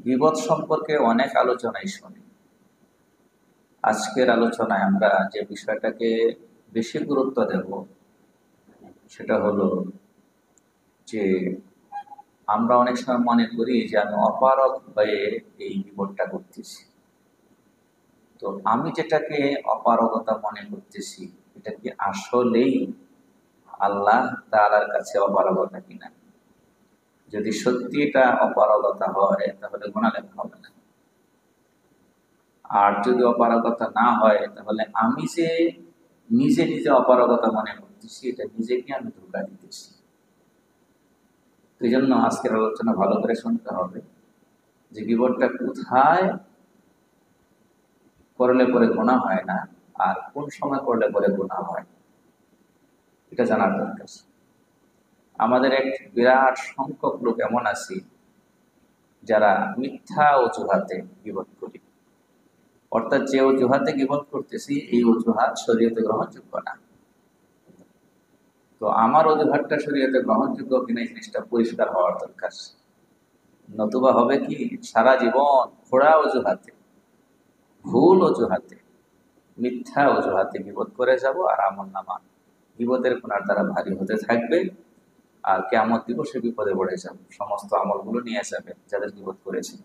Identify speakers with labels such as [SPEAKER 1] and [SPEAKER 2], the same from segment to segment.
[SPEAKER 1] গীবত সম্পর্কে অনেক আলোচনাই শুনি। আজকের আলোচনায় আমরা যে বিষয়টাকে বেশি গুরুত্ব দেব সেটা হলো যে আমরা অনেক সময় মনে করি যে আমি অপারগ হয়ে এই গীবতটা করতেছি। তো আমি যেটাকে অপারগতা মনে করতেছি এটা কি আসলেই আল্লাহ তাআলার কাছে অপারগতা কিনা? যদি সত্যি এটা অপারগতা হয় তাহলে গুনাহ লেখা হবে না। আর যদি অপারগতা না হয় তাহলে আমি যে নিজে নিজে অপারগতা মনে করতেছি, এটা নিজেকে আমি ধোঁকা দিতেছি। এই জন্য আজকের আলোচনা ভালো করে শুনতে হবে যে গীবতটা কোথায় করলে পরে গুনাহ হয় না আর কোন সময় করলে পরে গুনাহ হয়, এটা জানার দরকার। আমাদের এক বিরাট সংখ্যক লোক এমন আছে যারা মিথ্যা অজুহাতে গীবত করি, অর্থাৎ যে অজুহাতে গীবত করতেছি এই অজুহাত শরীয়তে গ্রহণযোগ্য না। তো আমার অজুহাতটা শরীয়তে গ্রহণযোগ্য কিনা এই জিনিসটা পরিষ্কার হওয়ার দরকার। নতুবা হবে কি, সারা জীবন খোড়া অজুহাতে, ভুল অজুহাতে, মিথ্যা অজুহাতে গীবত করে যাব আর আমলনামা গীবতের গুনার দ্বারা ভারী হতে থাকবে। আর কিয়ামত দিবসে বিপদে পড়ে যাব, সমস্ত আমলগুলো নিয়ে যাবে যাদের গীবত করেছিল।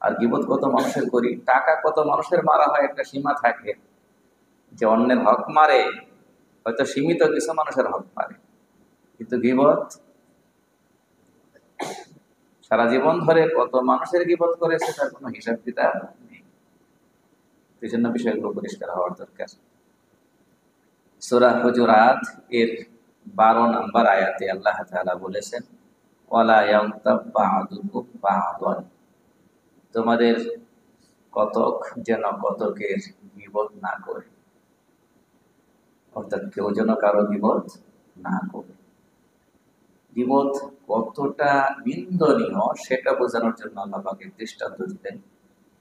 [SPEAKER 1] আর গীবত কত মানুষের করি, টাকা কত মানুষের মারা হয়, একটা সীমা থাকে যে অন্যের হক মারে, হয়তো সীমিত কিছু মানুষের হক মারে, কিন্তু গীবত সারা জীবন ধরে কত মানুষের গীবত করেছে তার কোনো হিসাব কিতাব নেই। এই জন্য বিষয়গুলো পরিষ্কার হওয়ার দরকার। সূরা হুজুরাত এর 12 নম্বর আয়াতে আল্লাহ তাআলা বলেছেন, ওয়ালা ইয়াগতাব বা'দুকুম বা'দান, তোমাদের কতক যেন কতকের গীবত না করে, অর্থাৎ কেউ যেন কারো গীবত না করে। গীবত কতটা নিন্দনীয় সেটা বোঝানোর জন্য আল্লাহ পাক দৃষ্টান্ত দিলেন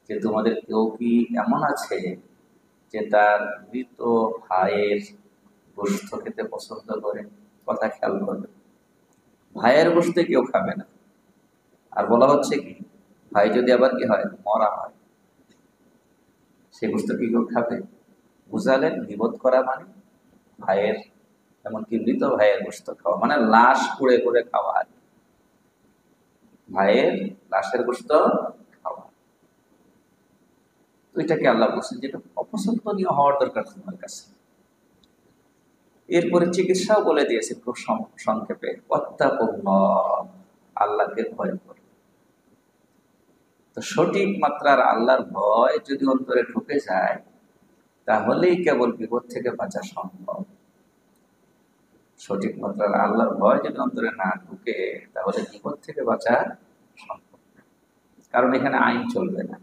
[SPEAKER 1] যে তোমাদের কেউ কি এমন আছে যে তার মৃত ভাইয়ের গোশত খেতে পছন্দ করে? কথা খেয়াল করবে, ভাইয়ের গোশত কেউ খাবে না। আর বলা হচ্ছে কি, ভাই যদি আবার কি হয়, মরা হয়, সে গোশত কি কেউ খাবে? বুঝালেন গীবত করা মানে ভাইয়ের, এমনকি মৃত ভাইয়ের গোশত খাওয়া, মানে লাশ পুড়ে করে খাওয়া, আর ভাইয়ের লাশের গোশত খাওয়া। তো এটাকে আল্লাহ বলছেন যেটা অপছন্দনীয় হওয়ার দরকার তোমার কাছে। এরপরে চিকিৎসাও বলে দিয়েছে খুব সংক্ষেপে, ওয়াত্তাকুল্লাহ, আল্লাহকে ভয় করো। তো সঠিক মাত্রার আল্লাহর ভয় যদি অন্তরে ঢুকে যায় তাহলেই কেবল বিপদ থেকে বাঁচা সম্ভব। সঠিক মাত্রার আল্লাহর ভয় যদি অন্তরে না ঢুকে তাহলে বিপদ থেকে বাঁচা সম্ভব না। কারণ এখানে আইন চলবে না।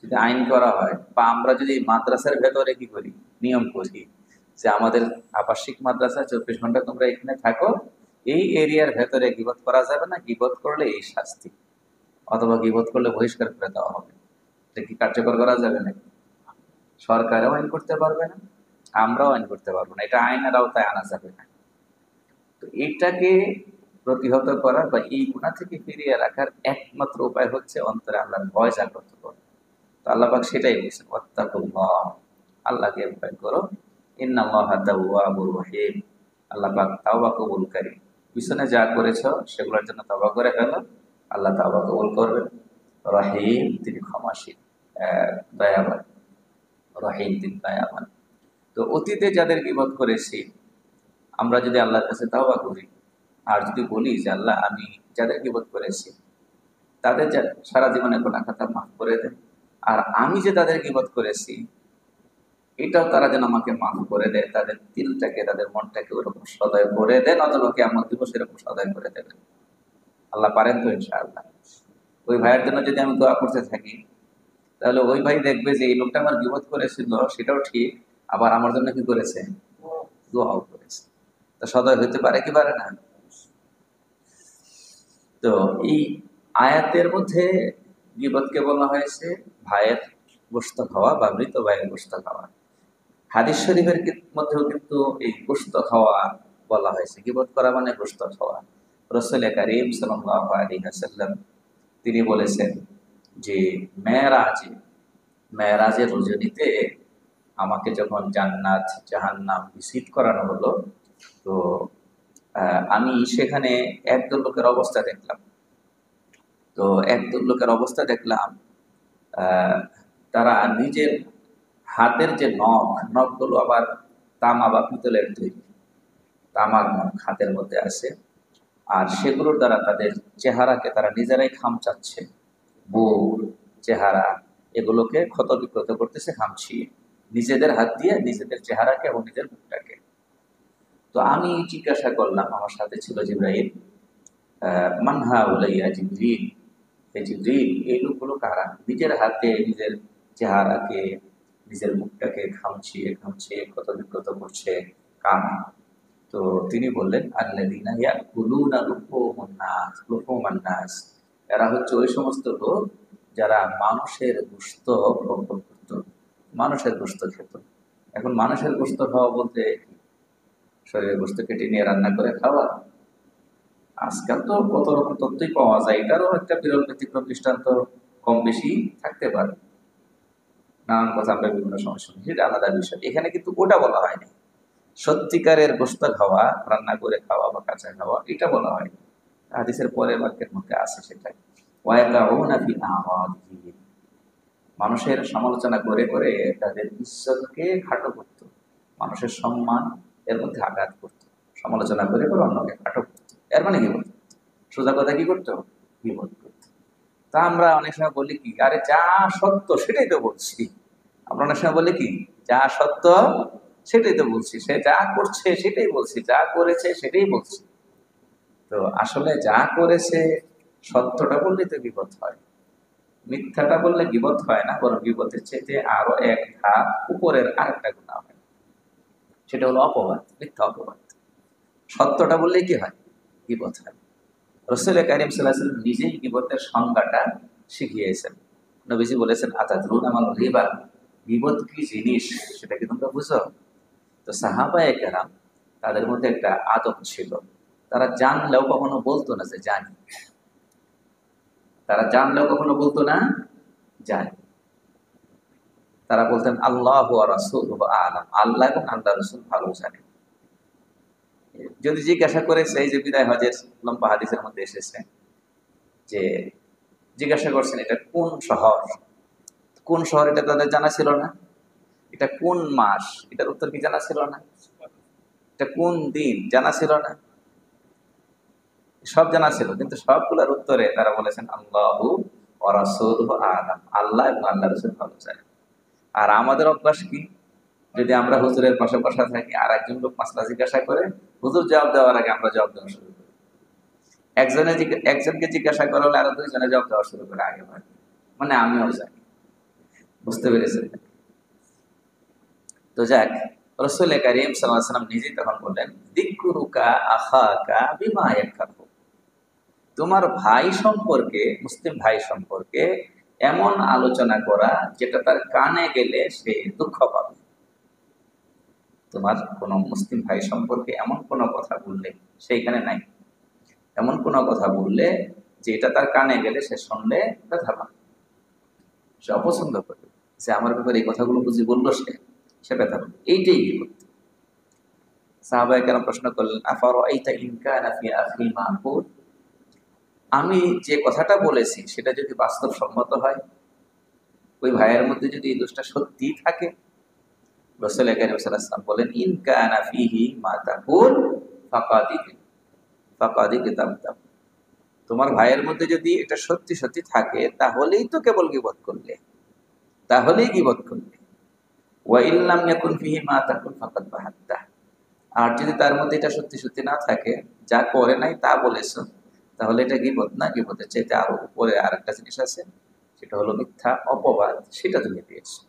[SPEAKER 1] যদি আইন করা হয়, বা আমরা যদি মাদ্রাসার ভেতরে কি করি, নিয়ম করি যে আমাদের আবাসিক মাদ্রাসা 24 ঘন্টা তোমরা এখানে থাকো, এই এরিয়ার ভেতরে গীবত করা যাবে না, গীবত করলে এই শাস্তি, অথবা গীবত করলে বহিষ্কার করে দেওয়া হবে, এটা কি কার্যকর করা যাবে না? সরকারও আইন করতে পারবে না, আমরাও আইন করতে পারবো না, এটা আইনের আওতায় আনা যাবে না। তো এইটাকে প্রতিহত করার বা এই গুনাহ থেকে ফিরিয়ে রাখার একমাত্র উপায় হচ্ছে অন্তরে আল্লাহর ভয় জাগ্রত করা। তো আল্লাহ পাক সেটাই বলছেন, ওয়াত্তাকুল্লাহ, আল্লাহকে ভয় করো, ইন্নাল্লাহা তাওয়াবুর রহিম, আল্লাহ পাক তাওবা কবুলকারী। পিছনে যা করেছো সেগুলোর জন্য তওবা করে ফেলো, আল্লাহ তাওবা কবুল করবেন। রহিম, তিনি ক্ষমাশীল, দয়াবান। রহিম, তিনি দয়াবান। তো অতীতে যাদের গীবত করেছি আমরা যদি আল্লাহর কাছে তাওবা করি আর যদি বলি যে আল্লাহ আমি যাদের গীবত করেছি তাদের সারা জীবনে গুনাহ খাতা মাফ করে দেন, আর আমি যে তাদের গীবত করেছি এটাও তারা যেন আমাকে মাফ করে দেয়, তাদের দিলটাকে, তাদের মনটাকে ওরকম সদয় করে দেন, অথবা কিয়ামত দিবস এরকম সদয় করে দেবেন। আল্লাহ পারেন তো ইনশাআল্লাহ। ওই ভাইয়ের জন্য যদি আমি দোয়া করতে থাকি তাহলে ওই ভাই দেখবে যে এই লোকটা আমার গীবত করেছিল সেটাও ঠিক, আবার আমার জন্য কি করেছে, দোয়াও করেছে। তো সদয় হইতে পারে কি পারে না? তো এই আয়াতের মধ্যে গীবতকে বলা হয়েছে ভাইয়ের গোশত খাওয়া বা মৃত ভাইয়ের গোশত খাওয়া। হাদিস শরীফের মধ্যেও কিন্তু এই গোশত খাওয়া বলা হয়েছে, গীবত করা মানে গোশত খাওয়া। রাসূল কারীম সাল্লাল্লাহু আলাইহি ওয়াসাল্লাম তিনি বলেছেন যে মেরাজে মেরাজের রজনীতে আমাকে যখন জান্নাত জাহান্নাম ভিজিট করানো হলো, তো আমি সেখানে একদল লোকের অবস্থা দেখলাম। তো একদল লোকের অবস্থা দেখলাম, আহ, তারা নিজের হাতের যে নখগুলো আবার তামা বা পিতলের তৈরি, তামার নখ হাতের মধ্যে আছে। আর সেগুলোর দ্বারা তাদের চেহারাকে তারা নিজেরাই খামচাচ্ছে, মুখ, চেহারা এগুলোকে ক্ষত বিক্ষত করতেছে খামচিয়ে, নিজেদের হাত দিয়ে নিজেদের চেহারাকে এবং নিজের মুখটাকে। তো আমি জিজ্ঞাসা করলাম, আমার সাথে ছিল জিব্রাইল, মানহা উলাইয়া জিবরিল, এই জিবরিল, এই লোকগুলো কারা নিজের হাতে নিজের চেহারাকে নিজের মুখটাকে খামচিয়ে খামচিয়ে ক্ষত বিক্ষত করছে, কারা? তো তিনি বললেন, আল্লাযীনা ইয়াকুলুনা লুহুমান নাস, এরা হচ্ছে ওই সমস্ত লোক যারা মানুষের গোশত ভক্ষণ করত, মানুষের গোশত খেত। এখন মানুষের গোশত খাওয়া বলতে শরীরের গোশত কেটে নিয়ে রান্না করে খাওয়া? আজকাল তো কত রকম তথ্যই পাওয়া যায়, এটারও একটা বিরল ব্যতিক্রম দৃষ্টান্ত কম বেশি থাকতে পারে। নানান কথা আমরা বিভিন্ন সময় শুনি, সেটা আলাদা বিষয়। এখানে কিন্তু ওটা বলা হয়নি। সত্যিকারের গোশত খাওয়া, রান্না করে খাওয়া বা কাঁচা খাওয়া, এটা বলা হয়নি। হাদিসের পরের বাক্যের মধ্যে আছে সেটাই, ওয়ায়াকাউনা ফি আরাদিহিম, মানুষের সমালোচনা করে করে তাদের ইজ্জতকে খাটো করত, মানুষের সম্মান এর মধ্যে আঘাত করত, সমালোচনা করে করে অন্যকে খাটো করত। এর মানে কি বলতো, সোজা কথা কি করতো, বিপদ করতো। তা আমরা অনেক সময় বলি কি, আরে যা সত্য সেটাই তো বলছি। আমরা অনেক সময় বলি কি, যা সত্য সেটাই তো বলছি, সে যা করছে সেটাই বলছি, যা করেছে সেটাই বলছি। তো আসলে যা করেছে সত্যটা বললে তো বিপদ হয়, মিথ্যাটা বললে বিপদ হয় না, বরং বিপদের চেয়ে আরো এক ধাপ উপরের আরেকটা গুণা হয়, সেটা হলো অপবাদ, মিথ্যা অপবাদ। সত্যটা বললে কি হয়, বিপদ হয়। রাসূল কারীম সাল্লাল্লাহু আলাইহি ওয়াসাল্লাম নিজেই গীবতের সংজ্ঞাটা শিখিয়েছেন। নবীজি বলেছেন, আতাদরুনা মাল গীবা, গীবত কি জিনিস সেটা কি তোমরা বুঝো? তো সাহাবায়ে কেরাম, তাদের মধ্যে একটা আদব ছিল, তারা জানলেও কখনো বলতো না যে জানি, তারা জানলেও কখনো বলতো না জানি। তারা বলতেন আল্লাহু ওয়া রাসূলুহু আ'লাম, আল্লাহ এবং আল্লাহর রাসূল ভালো জানেন। যদি জিজ্ঞাসা করে, সেই যে বিদায় হজের লম্বা হাদিসের মধ্যে এসেছে যে জিজ্ঞাসা করছেন এটা কোন শহর, কোন শহর এটা তাদের জানা ছিল না, এটা কোন মাস এটার উত্তর কি জানা ছিল না, এটা কোন দিন জানা ছিল না, সব জানা ছিল, কিন্তু সবগুলোর উত্তরে তারা বলেছেন আল্লাহু ওয়া রাসূলুহু আ'লাম, আল্লাহ এবং আল্লাহ রাসূল ভালো জানেন। আর আমাদের অভ্যাস কি, যদি আমরা হুজুরের পাশে বসা থাকি আর একজন লোক মাসলা জিজ্ঞাসা করে, হুজুর জবাব দেওয়ার আগে আমরা জবাব দেওয়া শুরু করি। একজনকে জিজ্ঞাসা করা হলে আরো দুইজনে জবাব দেওয়া শুরু করে আগে ভাগে, মানে আমিও জানি। বুঝতে পেরেছেন? তো যাক, রাসূল কারীম সাল্লাল্লাহু আলাইহি ওয়াসাল্লাম নিজেই তখন বললেন, যিকরুকা আখাকা বিমা ইয়াকরাহু, তোমার ভাই সম্পর্কে, মুসলিম ভাই সম্পর্কে এমন আলোচনা করা যেটা তার কানে গেলে সে দুঃখ পাবে। তোমার কোনো মুসলিম ভাই সম্পর্কে এমন কোনো কথা বললে, সেইখানে নাই, এমন কোনো কথা বললে যে এটা তার কানে গেলে সে শুনলে ব্যথা পাবে, সে অপছন্দ করবে, যে আমার ব্যাপারে এই কথাগুলো বুঝি বললো সে ব্যথা পাবে, এইটাই বিপদ। সাহাবায়ে কেরাম প্রশ্ন করলেন, আফারাআইতা ইন কানা ফি আখি মাকুল, আমি যে কথাটা বলেছি সেটা যদি বাস্তবসম্মত হয়, ওই ভাইয়ের মধ্যে যদি এই দোষটা সত্যি থাকে, রাসূল কারীম সাল্লাল্লাহু আলাইহি ওয়াসাল্লাম বলেন, ইন কানা ফিহি মা তাকুল ফাকাদি কিতাবতাম, তোমার ভাইয়ের মধ্যে যদি এটা সত্যি সত্যি থাকে তাহলেই তো কেবল গীবত করলে, তাহলেই গীবত করলে। ওয়া ইল্লাম ইয়াকুন ফিহি মা তাকুল ফাকাদ বাহাত্তা, আর যদি তার মধ্যে এটা সত্যি সত্যি না থাকে, যা করে নাই তা বলেছ, তাহলে এটা গীবত না, গীবতের চাইতে আরো উপরে আরেকটা জিনিস আছে, সেটা হলো মিথ্যা অপবাদ, সেটা তুমি দিয়েছো।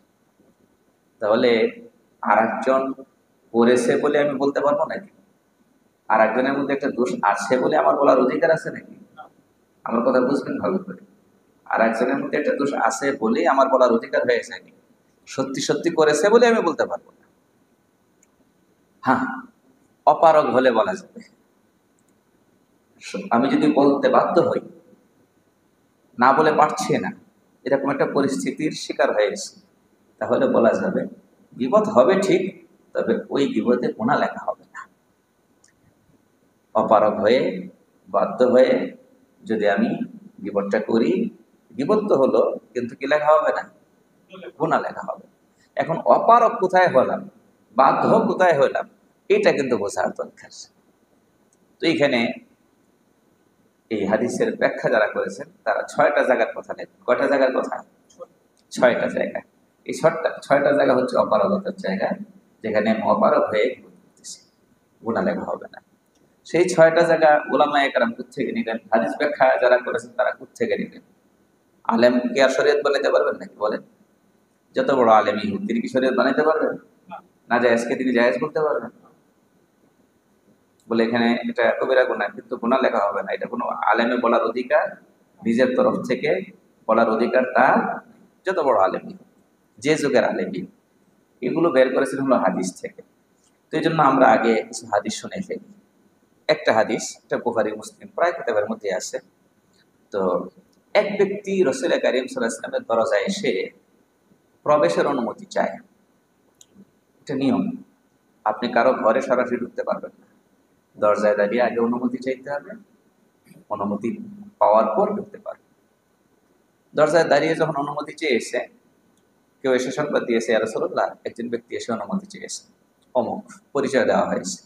[SPEAKER 1] তাহলে আর একজন করেছে বলে আমি বলতে পারবো নাকি, আর একজনের মধ্যে একটা দোষ আছে বলে আমার বলার অধিকার আছে নাকি? আমার কথা বুঝবেন ভালো করে, আর একজনের মধ্যে একটা দোষ আছে বলেই আমার বলার অধিকার হয়ে যায়নি, সত্যি সত্যি করেছে বলে আমি বলতে পারবো না। হ্যাঁ, অপারগ হলে বলা যাবে। আমি যদি বলতে বাধ্য হই না বলে পারছে না, এরকম একটা পরিস্থিতির শিকার হয়েছে, তাহলে বলা যাবে গীবত হবে ঠিক, তবে ওই গীবতে গুনাহ লেখা হবে না। অপারগ হয়ে, বাধ্য হয়ে যদি আমি গীবতটা করি, গীবত তো হলো, কিন্তু কি লেখা হবে না? গুনাহ লেখা হবে। এখন অপারগ কোথায় হলাম, বাধ্য কোথায় হলাম, এটা কিন্তু বোঝার দরকার। তো এইখানে এই হাদিসের ব্যাখ্যা যারা করেছেন তারা 6টা জায়গার কথা লেখেন। কয়টা জায়গার কথা? 6টা জায়গা। এই 6টা জায়গা হচ্ছে অপারগতার জায়গা, যেখানে আমি অপারগ হয়ে করতেছি, গুনাহ লেখা হবে না। সেই 6টা জায়গা উলামায়ে কেরাম কোত্থেকে নিলেন? হাদিস ব্যাখ্যা যারা করেছেন তারা কোত্থেকে নিলেন? আলেম কি আর শরীয়ত বানাইতে পারবেন নাকি বলেন? যত বড় আলেমই হোক, তিনি কি শরীয়ত বানাইতে পারবেন? না জায়েজকে তিনি জায়েজ করতে পারবেন? বলে এখানে এটা কবিরা গুনাহ, কিন্তু গুনাহ লেখা হবে না, এটা কোনো আলেমে বলার অধিকার, নিজের তরফ থেকে বলার অধিকার তার, যত বড় আলেমই, যে যুগের আলেমই। এগুলো বের করেছেন হলো হাদিস থেকে। তো এই জন্য আমরা আগে কিছু হাদিস শুনে ফেলি। একটা হাদিস, এটা বুখারী মুসলিম প্রায় কিতাবের মধ্যে আছে। তো এক ব্যক্তি রাসূল কারীম সাল্লাল্লাহু আলাইহি ওয়াসাল্লামের দরজায় এসে প্রবেশের অনুমতি চায়। এটা নিয়ম, আপনি কারো ঘরে সরাসরি ঢুকতে পারবেন না, দরজায় দাঁড়িয়ে আগে অনুমতি চাইতে হবে, অনুমতি পাওয়ার পর ঢুকতে পারবেন। দরজায় দাঁড়িয়ে যখন অনুমতি চেয়েছে, কেউ এসে সংবাদ দিয়েছে, ইয়া রাসূলুল্লাহ, একজন ব্যক্তি এসে অনুমতি চেয়েছে, অমুক পরিচয় দেওয়া হয়েছে।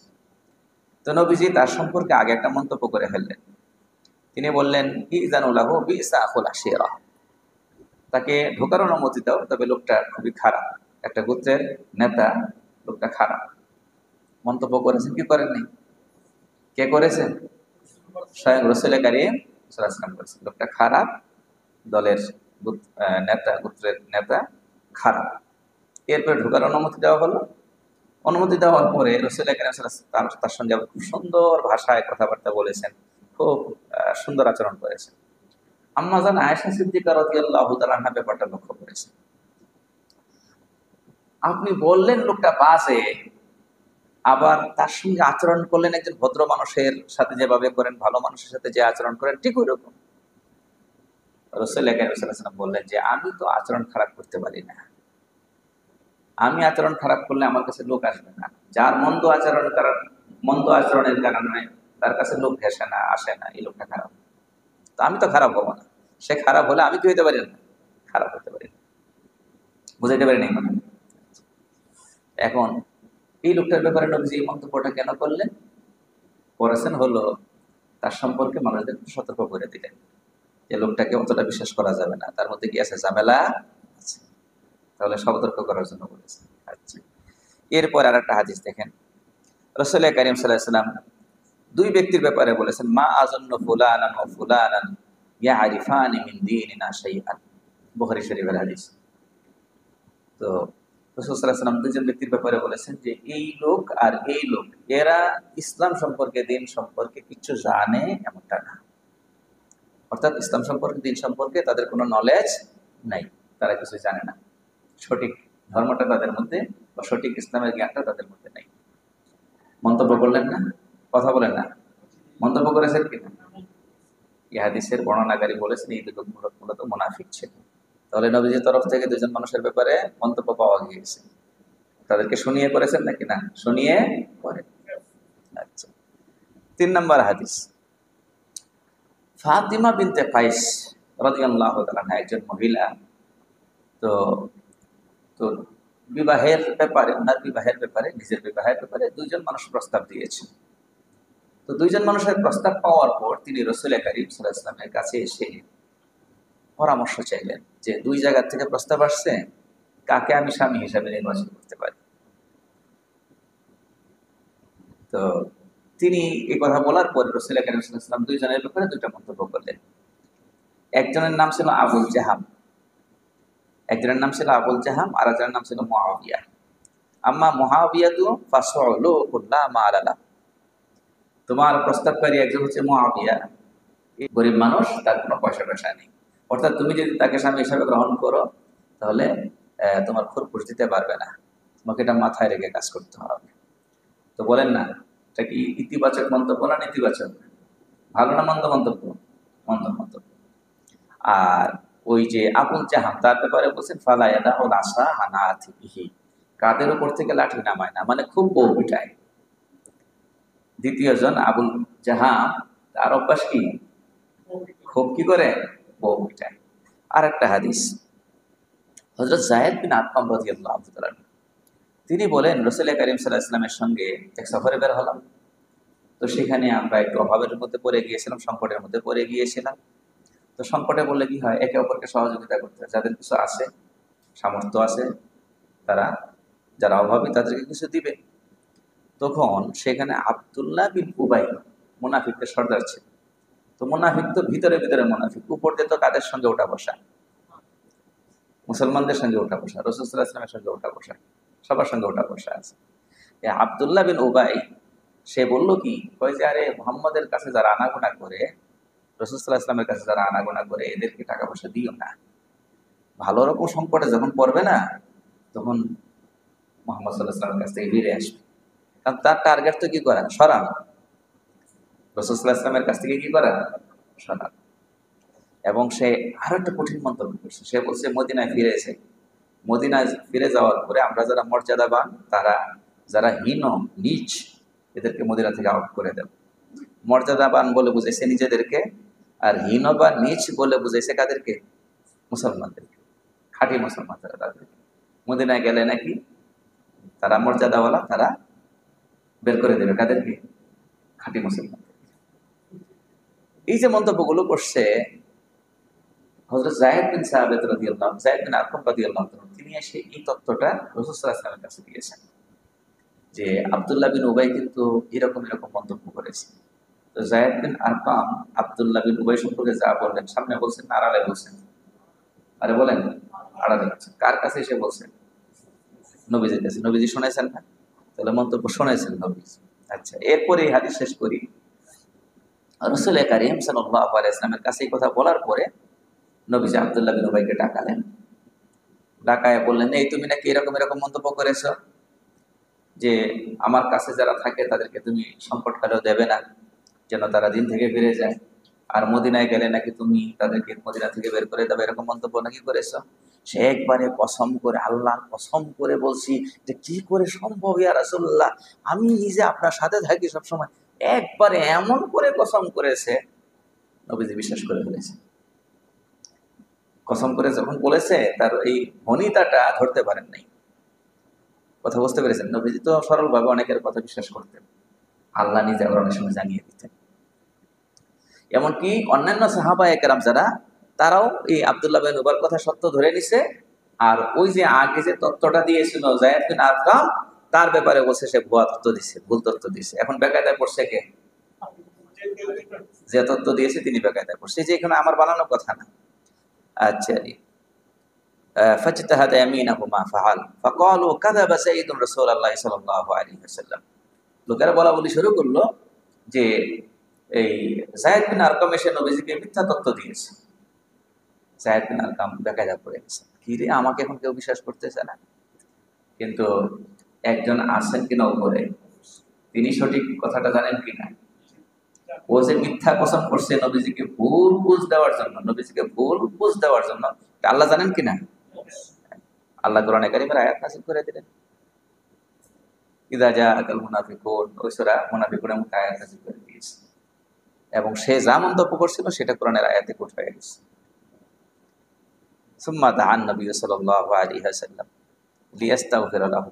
[SPEAKER 1] তো নবীজি তার সম্পর্কে আগে একটা মন্তব্য করে ফেললেন। তিনি বললেন, ইযানু লাহু বি'সা আখুল আশিরা, তাকে ঢোকার অনুমতি দাও, তবে লোকটা খুবই খারাপ, একটা গোত্রের নেতা, লোকটা খারাপ। মন্তব্য করেছেন কি করেননি? কে করেছেন? স্বয়ং রাসূল কারীম সাল্লাল্লাহু আলাইহি ওয়াসাল্লাম করেছেন, লোকটা খারাপ, দলের নেতা, গোত্রের নেতা খারাপ। এরপরে ঢোকার অনুমতি দেওয়া হলো। অনুমতি দেওয়ার পরে রাসূল কারীম সাল্লাল্লাহু আলাইহি ওয়াসাল্লাম তার সঙ্গে খুব সুন্দর ভাষায় কথাবার্তা বলেছেন, খুব সুন্দর আচরণ করেছেন। আম্মা জান আয়েশা সিদ্দিকা রাদিয়াল্লাহু তাআলা আনহা ব্যাপারটা লক্ষ্য করেছেন। আপনি বললেন লোকটা বাজে, আবার তার সঙ্গে আচরণ করলেন একজন ভদ্র মানুষের সাথে যেভাবে করেন, ভালো মানুষের সাথে যে আচরণ করেন, ঠিক ওই রকম। রাসূল কারীম সাল্লাল্লাহু আলাইহি ওয়াসাল্লাম বললেন যে আমি তো আচরণ খারাপ করতে পারি না, আমি আচরণ খারাপ করলে আমার কাছে লোক আসবে না। যার মন্দ আচরণের কারণে তার কাছে লোক ঘেসে না, আসে না, এই লোকটা খারাপ। তো আমি তো খারাপ হবো না, সে খারাপ হলে আমি কি হইতে পারি না? খারাপ হতে পারি না। বুঝাইতে পারি নাই মানে। এখন এই লোকটার ব্যাপারে নবীজি এই মন্তব্যটা কেন করলেন? করেছেন হলো তার সম্পর্কে মানুষদের সতর্ক করে দিলেন যে লোকটাকে অতটা বিশ্বাস করা যাবে না, তার মধ্যে কি আছে? ঝামেলা আছে। তাহলে সতর্ক করার জন্য বলেছেন। আচ্ছা, এরপর আর একটা হাদিস দেখেন, রাসূল কারীম সাল্লাল্লাহু আলাইহি ওয়াসাল্লাম 2 ব্যক্তির ব্যাপারে বলেছেন, মা আযান্নু ফুলানান ওয়া ফুলানান ইয়ারিফানি মিন দীনিনা শাইআন। বুখারী শরীফের হাদিস। তো রাসূল সাল্লাল্লাহু আলাইহি ওয়াসাল্লাম 2 ব্যক্তির ব্যাপারে বলেছেন যে এই লোক আর এই লোক, এরা ইসলাম সম্পর্কে, দিন সম্পর্কে কিছু জানে এমনটা না। অর্থাৎ ইসলাম সম্পর্কে, দিন সম্পর্কে তাদের কোনো নলেজ নাই, তারা কিছু জানে না, সঠিক ধর্মটা তাদের মধ্যে বা সঠিক ইসলামের জ্ঞানটা তাদের মধ্যে নাই। মন্তব্য করলেন না? কথা বলেন না? মন্তব্য করেছেন কিনা? এই হাদিসের বর্ণনাকারী বলেছেন এই দুটো মূলত মুনাফিক ছিল। তাহলে নবীজির তরফ থেকে 2 জন মানুষের ব্যাপারে মন্তব্য পাওয়া গিয়েছে। তাদেরকে শুনিয়ে করেছেন নাকি না? শুনিয়ে করেন। আচ্ছা, 3 নম্বর হাদিস, ফাতিমা বিনতে কাইস রাদিয়াল্লাহু তাআলা আনহা একজন মহিলা। তো তো বিবাহের ব্যাপারে, ওনার বিবাহের ব্যাপারে, নিজের বিবাহের ব্যাপারে 2 জন মানুষ প্রস্তাব দিয়েছে। তো 2 জন মানুষের প্রস্তাব পাওয়ার পর তিনি রাসূল কারীম সাল্লাল্লাহু আলাইহি ওয়াসাল্লামের কাছে এসে পরামর্শ চাইলেন যে 2 জায়গা থেকে প্রস্তাব আসছে, কাকে আমি স্বামী হিসাবে নির্বাচন করতে পারি। তো তিনি এই কথা বলার পর রাসূল কারীম সাল্লাল্লাহু আলাইহি ওয়াসাল্লাম 2 জনের ব্যাপারে 2টা মন্তব্য করলেন। একজনের নাম ছিল আবুল জাহাম, একজনের নাম ছিল আবুল জাহাম, আর একজনের নাম ছিল মুআবিয়া। আম্মা মুআবিয়াতু ফাসউলু কুল্লা মা আলালা, তোমার প্রস্তাবকারী একজন হচ্ছে মুআবিয়া, গরিব মানুষ, তার কোনো পয়সা টয়সা নেই। অর্থাৎ তুমি যদি তাকে স্বামী হিসাবে গ্রহণ করো, তাহলে তোমার খুরপুশ দিতে পারবে না, তোমাকে এটা মাথায় রেখে কাজ করতে হবে। তো বলেন না, এটা কি ইতিবাচক মন্তব্য না নেতিবাচক? ভালো না মন্দ মন্তব্য? মন্দ মন্তব্য। আর ওই যে আবুল জাহাম তার ব্যাপারে বলছেন ফালায়াদা ও লাসা হানা আতিহি, কাদের উপর থেকে লাঠি নামায় না, মানে খুব বউ পিটায়। দ্বিতীয় জন আবুল জাহাম, তার অভ্যাস কি, খুব কি করে বউ পিটায়। আর একটা হাদিস, হযরত যায়েদ বিন আরকাম রাদিয়াল্লাহু তাআলা তিনি বলেন রাসূল করিম সাল্লাল্লাহু আলাইহি ওয়াসাল্লামের সঙ্গে এক সফরে বের হলাম। তো সেখানে আমরা একটু অভাবের মধ্যে পড়ে গিয়েছিলাম, সংকটের মধ্যে পড়ে গিয়েছিলাম। তো সংকটে বললে কি হয়, একে অপরকে সহযোগিতা করতে হয়। যাদের কিছু আছে, সামর্থ্য আছে, তারা, যারা অভাবী তাদেরকে কিছু দিবে। তখন সেখানে আব্দুল্লাহ বিন উবাই মুনাফিকদের সর্দার ছিল। তো মুনাফিক তো ভিতরে ভিতরে মুনাফিক, উপর দিয়ে তো কাদের সঙ্গে ওঠা বসা, মুসলমানদের সঙ্গে ওঠা বসা, রাসূল সাল্লাল্লাহু আলাইহি ওয়াসাল্লামের সঙ্গে ওঠা বসা, সবার সঙ্গে ওঠা বসা আছে। এই আব্দুল্লাহ বিন উবাই সে বলল কি, কয় যে আরে মুহাম্মদের কাছে যারা আনাগোনা করে, রাসূল সাল্লাল্লাহু আলাইহি ওয়াসাল্লামের কাছে যারা আনাগোনা করে, এদেরকে টাকা পয়সা দিও না। ভালো রকম সংকটে যখন পড়বে না, তখন মুহাম্মদ সাল্লাল্লাহু আলাইহি ওয়াসাল্লামের কাছ থেকে ফিরে আসবে। কারণ তার টার্গেট তো কি করা, সরানো। রাসূল সাল্লাল্লাহু আলাইহি ওয়াসাল্লামের কাছ থেকে কি করা, সরানো। এবং সে আরো একটা কঠিন মন্তব্য করছে। সে বলছে মদিনায় ফিরে এসে, মদিনায় ফিরে যাওয়ার পরে আমরা যারা মর্যাদাবান, তারা যারা হীন নিচ, এদেরকে মদিনা থেকে আউট করে দেব। মর্যাদাবান বলে বুঝাইছে নিজেদেরকে, আর হীন বা নিচ বলে বুঝাইছে কাদেরকে, মুসলমানদেরকে, খাঁটি মুসলমান যারা, তাদেরকে মদিনায় গেলে নাকি তারা মর্যাদাওয়ালা, তারা বের করে দেবে কাদেরকে, খাঁটি মুসলমান। এই যে মন্তব্যগুলো করছে হযরত যায়েদ বিন সাবিত রাদিয়াল্লাহু, যায়েদ বিন আরকাম রাদিয়াল্লাহু তাআলা, তিনি এসে এই তথ্যটা রাসূল সাল্লাল্লাহু আলাইহি ওয়াসাল্লামের কাছে দিয়েছেন যে আব্দুল্লাহ বিন উবাই কিন্তু এরকম এরকম মন্তব্য করেছে। তো যায়েদ বিন আরকাম আব্দুল্লাহ বিন উবাই সম্পর্কে যা বললেন, সামনে বলছেন না আড়ালে বলছেন? আরে বলেন, আড়ালে বলছেন। কার কাছে এসে বলছেন? নবীজির কাছে। নবীজি শুনেছেন না? তাহলে মন্তব্য শুনেছেন নবীজি। আচ্ছা, এরপরে এই হাদিস শেষ করি। রাসূল করিম সাল্লাল্লাহু আলাইহি ওয়াসাল্লামের কাছে এই কথা বলার পরে নবীজি আব্দুল্লাহ বিন উবাইকে ডাকালেন। ডাকায় বললেন, এই তুমি নাকি এরকম এরকম মন্তব্য করেছো যে আমার কাছে যারা থাকে তাদেরকে তুমি সংকট কালেও দেবে না, যেন তারা দিন থেকে ফিরে যায়। আর মদিনায় গেলে নাকি তুমি তাদেরকে মদিনা থেকে বের করে দেবে, এরকম মন্তব্য নাকি করেছো। সে একবারে কসম করে, আল্লাহর কসম করে বলছি যে কি করে সম্ভব ইয়া রাসূলুল্লাহ, আমি নিজে আপনার সাথে থাকি সবসময়। একবারে এমন করে কসম করেছে, নবীজি বিশ্বাস করে ফেলেছে। কসম করে যখন বলেছে, তার এই ভনিতাটা ধরতে পারেন নাই। কথা বুঝতে পেরেছেন? নবীজি তো সরলভাবে অনেকের কথা বিশ্বাস করতেন, আল্লাহ নিজে আবার অনেক সময় জানিয়ে দিতেন। এমনকি অন্যান্য সাহাবায়ে কেরাম যারা, তারাও এই আব্দুল্লাহ বিন উবার কথা সত্য ধরে নিছে। আর ওই যে আগে যে তথ্যটা দিয়েছিল যায়েদ বিন আরকাম, তার ব্যাপারে বলছে সে ভুয়া তথ্য দিচ্ছে, ভুল তথ্য দিচ্ছে। এখন বেকায়দায় পড়ছে কে? যে তথ্য দিয়েছে তিনি বেকায়দায় পড়ছে, যে এখানে আমার বানানো কথা না। আচ্ছা, فاجتهد يمينه ما فعل فقالوا كذب سيد رسول الله صلى الله عليه وسلم। লোকেরা বলা বলি শুরু করলো যে এই যায়েদ বিন আরকাম এসে নবীজিকে মিথ্যা তথ্য দিয়েছে। যায়েদ বিন আরকাম বেকায়দা পড়ে গেছে, কি রে, আমাকে এখন কেউ বিশ্বাস করতেছে না। কিন্তু একজন আছেন কিনা উপরে, তিনি সঠিক কথাটা জানেন কিনা। ও যে মিথ্যা কসম করছে নবীজিকে ভুল বুঝ দেওয়ার জন্য, নবীজিকে ভুল বুঝ দেওয়ার জন্য, আল্লাহ জানেন কিনা। আল্লাহ কোরআনে কারীমের আয়াত নাযিল করে দিলেন, ইযা জাআকাল মুনাফিকুন, ওই সূরা মুনাফিকুনের মধ্যে আয়াত নাযিল করে দিয়েছে। এবং সে যা মন্তব্য করছিল সেটা কোরআনের আয়াতে কোট হয়ে গেছে। সুম্মা দাআন নবী সাল্লাল্লাহু আলাইহি ওয়াসাল্লাম লিয়াস্তাগফিরা লাহু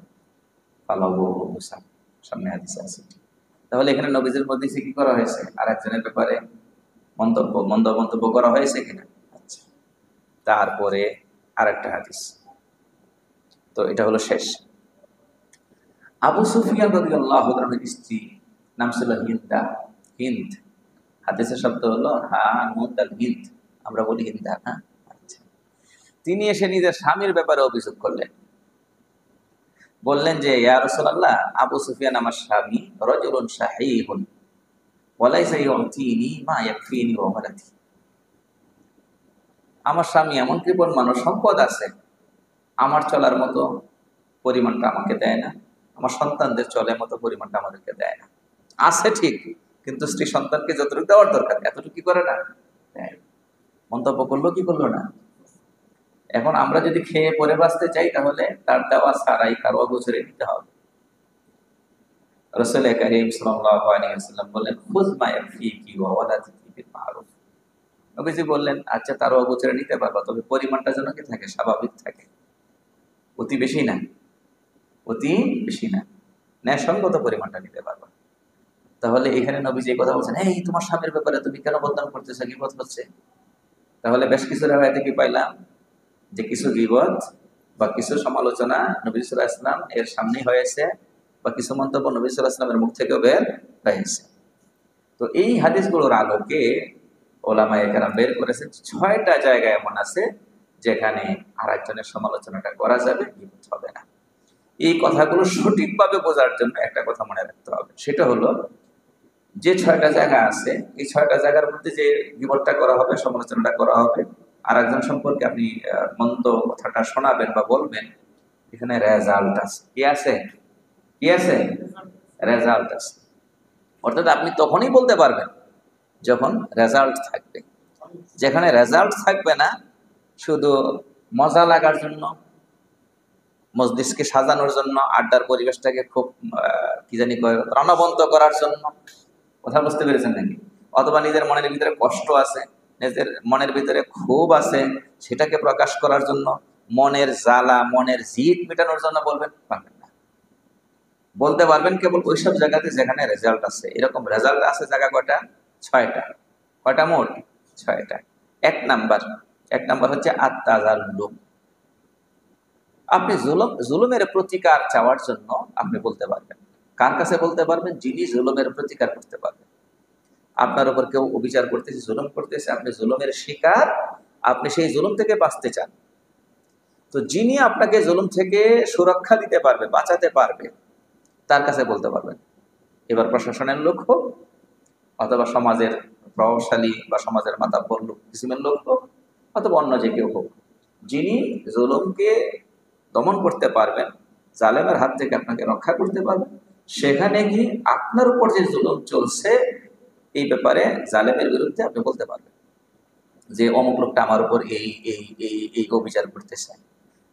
[SPEAKER 1] ফালাহু মুসা, সামনে হাদিসে আছে। তাহলে এখানে নবীজির মধ্যে কি করা হয়েছে, আর একজনের ব্যাপারে মন্দ মন্তব্য করা হয়েছে কিনা। আচ্ছা, তারপরে আরেকটা হাদিস, তো এটা হলো শেষ। আবু সুফিয়ান রাদিয়াল্লাহু তাআলার স্ত্রী নাম ছিল হিন্দা, হিন্দ। হাদিসের শব্দ হলো হিন্দ, আমরা বলি হিন্দা। হ্যাঁ, আচ্ছা। তিনি এসে নিজের স্বামীর ব্যাপারে অভিযোগ করলেন, বললেন যে ইয়া রাসূলুল্লাহ, আবু সুফিয়ান আমার স্বামী রাজুলুন শাহীহুন ওয়ালাইসা ইউতিনি মা ইয়াকফিনি ওয়া ওয়ালাদি। আমার স্বামী এমন কৃপণ মানুষ, সম্পদ আছে, আমার চলার মতো পরিমাণটা আমাকে দেয় না, আমার সন্তানদের চলার মতো পরিমাণটা আমাদেরকে দেয় না। আছে ঠিক, কিন্তু স্ত্রী সন্তানকে যতটুকু দেওয়ার দরকার এতটুকু কি করে না, দেয়। মন্তব্য করলো কি করলো না? এখন আমরা যদি খেয়ে পরে বাঁচতে চাই তাহলে তার দেওয়া ছাড়াই কারো গোছরে নিতে হবে। রাসূল কারীম সাল্লাল্লাহু আলাইহি ওয়াসাল্লাম বললেন, খুয মা ইয়াকফিকি ওয়া ওয়ালা তাতি বিল মারুফ। নবীজি বললেন, আচ্ছা তার অগোচরে নিতে পারবা, তবে পরিমাণটা যেন কি থাকে, স্বাভাবিক থাকে, অতি বেশি না, অতি বেশি না, ন্যায়সঙ্গত পরিমাণটা নিতে পারবা। তাহলে এখানে নবীজি এই কথা বলছেন, এই তোমার স্বামীর ব্যাপারে তুমি কেন বদনাম করতেছো, গীবত হচ্ছে। তাহলে বেশ কিছু রেওয়ায়েতে কি পাইলাম, যে কিছু গীবত বা কিছু সমালোচনা নবী সাল্লাল্লাহু আলাইহি ওয়াসাল্লাম এর সামনেই হয়েছে, বা কিছু মন্তব্য নবী সাল্লাল্লাহু আলাইহি ওয়াসাল্লামের মুখ থেকেও বের হয়েছে। তো এই হাদিসগুলোর আলোকে ওলামায়ে কেরাম বের করেছেন 6টা জায়গায় এমন আছে যেখানে আরেকজনের সমালোচনাটা করা যাবে, গীবত হবে না। এই কথাগুলো সঠিকভাবে বোঝার জন্য একটা কথা মনে রাখতে হবে, সেটা হলো যে 6টা জায়গা আছে, এই 6টা জায়গার মধ্যে যে গীবতটা করা হবে, সমালোচনাটা করা হবে, আর একজন সম্পর্কে আপনি মন্দ কথাটা শোনাবেন বা বলবেন, এখানে রেজাল্ট আছে। কি আছে? কি আছে? রেজাল্ট আছে। অর্থাৎ আপনি তখনই বলতে পারবেন যখন রেজাল্ট থাকবে। যেখানে রেজাল্ট থাকবে না, শুধু মজা লাগার জন্য, মজলিসকে সাজানোর জন্য, আড্ডার পরিবেশটাকে খুব কি জানি প্রাণবন্ত করার জন্য, কথা বুঝতে পেরেছেন নাকি? অথবা নিজের মনের ভিতরে কষ্ট আছে, নিজের মনের ভিতরে ক্ষোভ আছে, সেটাকে প্রকাশ করার জন্য, মনের জ্বালা, মনের জিদ মেটানোর জন্য বলবেন, পারবেন না। বলতে পারবেন কেবল ওইসব জায়গাতে যেখানে রেজাল্ট আছে। এরকম রেজাল্ট আছে জায়গা কয়টা? 6টা। কয়টা মোট? 6টা। এক নাম্বার হচ্ছে আত-তাযাল্লুম। আপনি জুলুমের প্রতিকার চাওয়ার জন্য আপনি বলতে পারবেন। কার কাছে বলতে পারবেন? যিনি জুলুমের প্রতিকার করতে পারবেন। আপনার উপর কেউ অবিচার করতেছে, জুলুম করতেছে, আপনি জুলুমের শিকার, আপনি সেই জুলুম থেকে বাঁচতে চান, তো যিনি আপনাকে জুলুম থেকে সুরক্ষা দিতে পারবে, বাঁচাতে পারবে, তার কাছে বলতে পারবেন। এবার প্রশাসনের লোক হোক, অথবা সমাজের প্রভাবশালী বা সমাজের মাতাব্বর লোক কিসিমের লোক হোক, অথবা অন্য যে কেউ হোক, যিনি জুলুমকে দমন করতে পারবেন, জালেমের হাত থেকে আপনাকে রক্ষা করতে পারবেন, সেখানে কি আপনার উপর যে জুলুম চলছে এই ব্যাপারে জালেমের বিরুদ্ধে আপনি বলতে পারবেন যে অমুক লোকটা আমার উপর এই এই এই এই অবিচার করতেছে।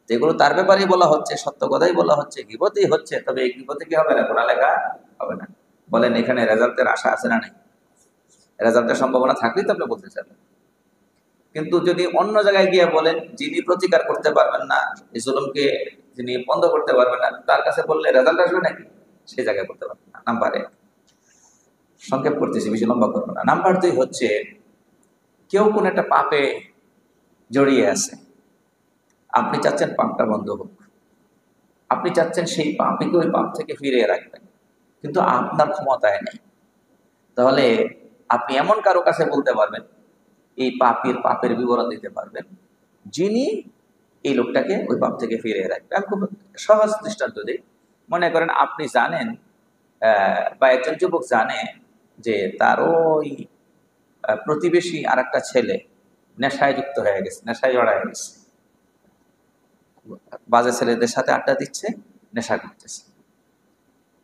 [SPEAKER 1] যেগুলো তার ব্যাপারেই বলা হচ্ছে, সত্য কথাই বলা হচ্ছে, গীবতই হচ্ছে, তবে এই গীবতে কি হবে না, পড়ালেখা হবে না। বলেন এখানে রেজাল্টের আশা আছে না নেই? রেজাল্টের সম্ভাবনা থাকলেই তো আপনি বলতে চাবেন। কিন্তু যদি অন্য জায়গায় গিয়ে বলেন, যিনি প্রতিকার করতে পারবেন না, এই জুলুমকে যিনি বন্ধ করতে পারবেন না, তার কাছে বললে রেজাল্ট আসবে নাকি? সেই জায়গায় বলতে পারবেন না। নাম্বার 1, সংক্ষেপ করতেছি, বেশি লম্বা করবো না। নাম্বার 2 হচ্ছে, কেউ কোন একটা পাপে জড়িয়ে আছে, আপনি চাচ্ছেন পাপটা বন্ধ হোক, আপনি চাচ্ছেন সেই পাপীকে ওই পাপ থেকে ফিরিয়ে রাখবেন, কিন্তু আপনার ক্ষমতায় নেই। তাহলে আপনি এমন কারো কাছে বলতে পারবেন, এই পাপের বিবরণ দিতে পারবেন, যিনি এই লোকটাকে ওই পাপ থেকে ফিরিয়ে রাখবে। আমি খুব সহজ দৃষ্টান্ত দিই। মনে করেন আপনি জানেন, বা একজন যুবক জানে যে তার ওই প্রতিবেশী আর একটা ছেলে নেশায় যুক্ত হয়ে গেছে, নেশায় জড়া হয়ে গেছে, বাজে ছেলেদের সাথে আড্ডা দিচ্ছে, নেশা করতেছে।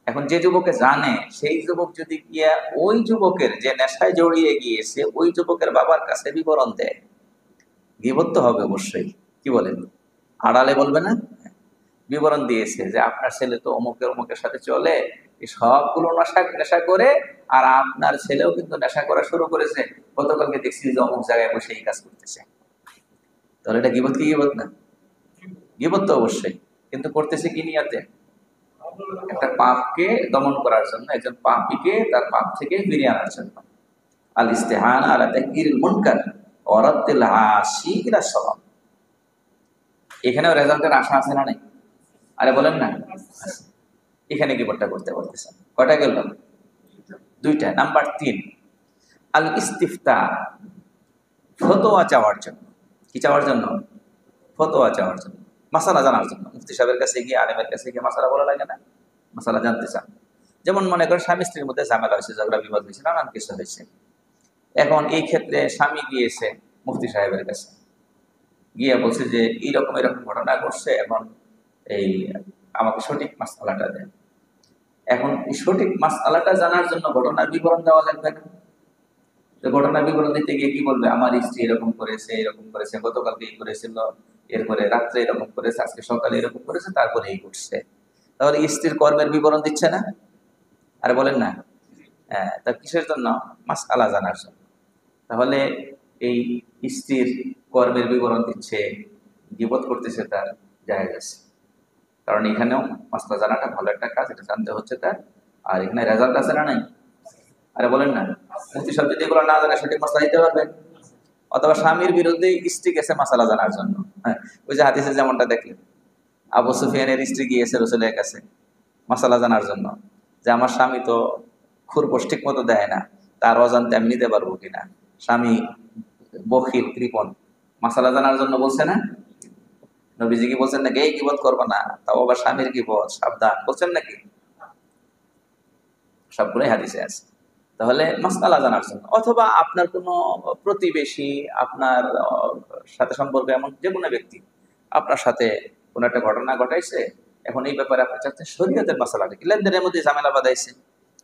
[SPEAKER 1] এখন যে যুবকে জানে, সেই যুবক যদি গিয়া ওই যুবকের যে নেশায় জড়িয়ে গিয়েছে ওই যুবকের বাবার কাছে বিবরণ দেয়, গীবত তো হবে অবশ্যই। কি বলেন? আড়ালে বলবে না? বিবরণ দিয়েছে যে আপনার ছেলে তো অমুকের সাথে চলে, এই সবগুলো নেশা করে, আর আপনার ছেলেও কিন্তু নেশা করা শুরু করেছে, গতকালকে দেখছি যে অমুক জায়গায় বসে এই কাজ করতেছে। তাহলে এটা গীবত কি গীবত না? গীবত তো অবশ্যই, কিন্তু করতেছে কি নিয়তে? একটা পাপকে দমন করার জন্য, একজন পাপীকে তার পাপ থেকে ফিরিয়ে আনার জন্য। আল ইস্তেহানা আলা তাকয়িরিল মুনকার ওয়া রাদ্দিল আসি ইলা সওয়াব। এখানেও রেজাল্টের আশা আছে না নাই? আরে বলেন না। এখানে গীবতটা করতে পারতেছেন। কয়টা গেল? 2টা। নাম্বার 3, আল ইস্তিফতা, ফতোয়া চাওয়ার জন্য। কি চাওয়ার জন্য? ফতোয়া চাওয়ার জন্য, মাসালা জানার জন্য। মুফতি সাহেবের কাছে গিয়ে, আলেমের কাছে গিয়ে মাসালা বলা লাগে না? মাসালা জানতে চান। যেমন মনে করেন স্বামী স্ত্রীর মধ্যে ঝামেলা হয়েছে, ঝগড়া বিবাদ হয়েছে, নানান কিছু হয়েছে। এখন এই ক্ষেত্রে স্বামী গিয়েছে মুফতি সাহেবের কাছে, গিয়ে বলছে যে এরকম ঘটনা ঘটছে, এখন এই আমাকে সঠিক মাসআলাটা দেন। এখন এই সঠিক মাসআলাটা জানার জন্য ঘটনার বিবরণ দেওয়া লাগবে না? তো ঘটনা বিবরণ দিতে গিয়ে কি বলবে, আমার স্ত্রী এরকম করেছে, গতকালকে এই করেছিল, এরপরে রাত্রে এরকম করেছে, আজকে সকালে এরকম করেছে, তারপরে এই করছে। তাহলে স্ত্রীর কর্মের বিবরণ দিচ্ছে না? আরে বলেন না। হ্যাঁ, তা কিসের জন্য? মাসআলা জানার জন্য। তাহলে এই স্ত্রীর কর্মের বিবরণ দিচ্ছে, গীবত করতেছে, তার জায়েজ আছে। কারণ এখানেও মাসলা জানাটা ভালো একটা কাজ, এটা জানতে হচ্ছে তার। আর এখানে রেজাল্ট আছে না নাই? আরে বলেন না। মুফতি সাহেব যদি এগুলো না জানে সঠিক মাসলা দিতে পারবেন? অথবা স্বামীর বিরুদ্ধে স্ত্রী গেছে মাসালা জানার জন্য। হ্যাঁ, ওই যে হাদিসে যেমনটা দেখলেন, আবু সুফিয়ানের স্ত্রী গিয়েছে রসুলের কাছে মাসালা জানার জন্য, যে আমার স্বামী তো খুরপোশ ঠিক মতো দেয় না, তার অজান্তে আমি নিতে পারবো কিনা। স্বামী বখিল, কৃপণ, মাসালা জানার জন্য বলছে না? নবীজি কি বলছেন নাকি এই গীবত করবো না, তাও আবার স্বামীর গীবত, সাবধান বলছেন নাকি? সবগুলোই হাদিসে আছে। তাহলে মাসআলা জানার জন্য, অথবা আপনার কোনো প্রতিবেশী, আপনার সাথে সম্পর্ক এমন যে কোনো ব্যক্তি আপনার সাথে কোনো একটা ঘটনা ঘটাইছে, এখন এই ব্যাপারে আপনি চাচ্ছেন শরীয়তের মাসালাটা কি, লেনদেনের মধ্যে ঝামেলা বাঁধাইছে,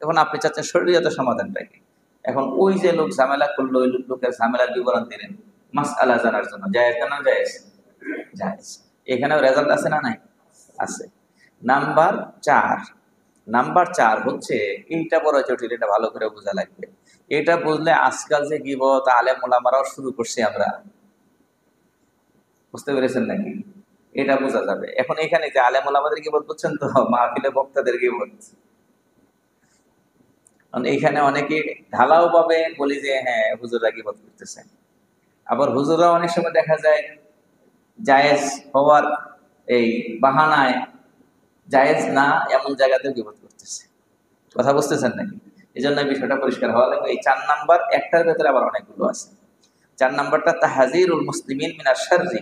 [SPEAKER 1] এখন আপনি চাচ্ছেন শরীয়তের সমাধানটাকে। এখন ওই যে লোক ঝামেলা করলো, ওই লোকের ঝামেলার বিবরণ দিলেন মাসআলা জানার জন্য, জায়েজ না জায়েজ? জায়েজ। এখানেও রেজাল্ট আছে না নাই? আছে। নাম্বার 4, নাম্বার 4 হচ্ছে, এইটা বড় জটিল, এটা ভালো করে বোঝা লাগবে। এটা বুঝলে আজকাল যে গীবত আলেম ওলামারাও শুরু করছি আমরা, বুঝতে পেরেছেন নাকি? এটা বোঝা যাবে। এখন এখানে যে আলেম ওলামাদের গীবত বুঝছেন তো, মাহফিলে বক্তাদের গীবত। এইখানে অনেকে ঢালাও ভাবে বলি যে হ্যাঁ হুজুররা গীবত করতেছে, আবার হুজুররা অনেক সময় দেখা যায় জায়েজ হওয়ার এই বাহানায় জায়েজ না এমন জায়গাতেও গীবত করতেছে। কথা বুঝতেছেন নাকি? এই জন্য এই বিষয়টা পরিষ্কার হওয়া লাগবে। এই 4 নাম্বার, একটার ভেতরে আবার অনেকগুলো আছে। 4 নাম্বারটা তাহযীরুল মুসলিমিন মিনাশ শাররি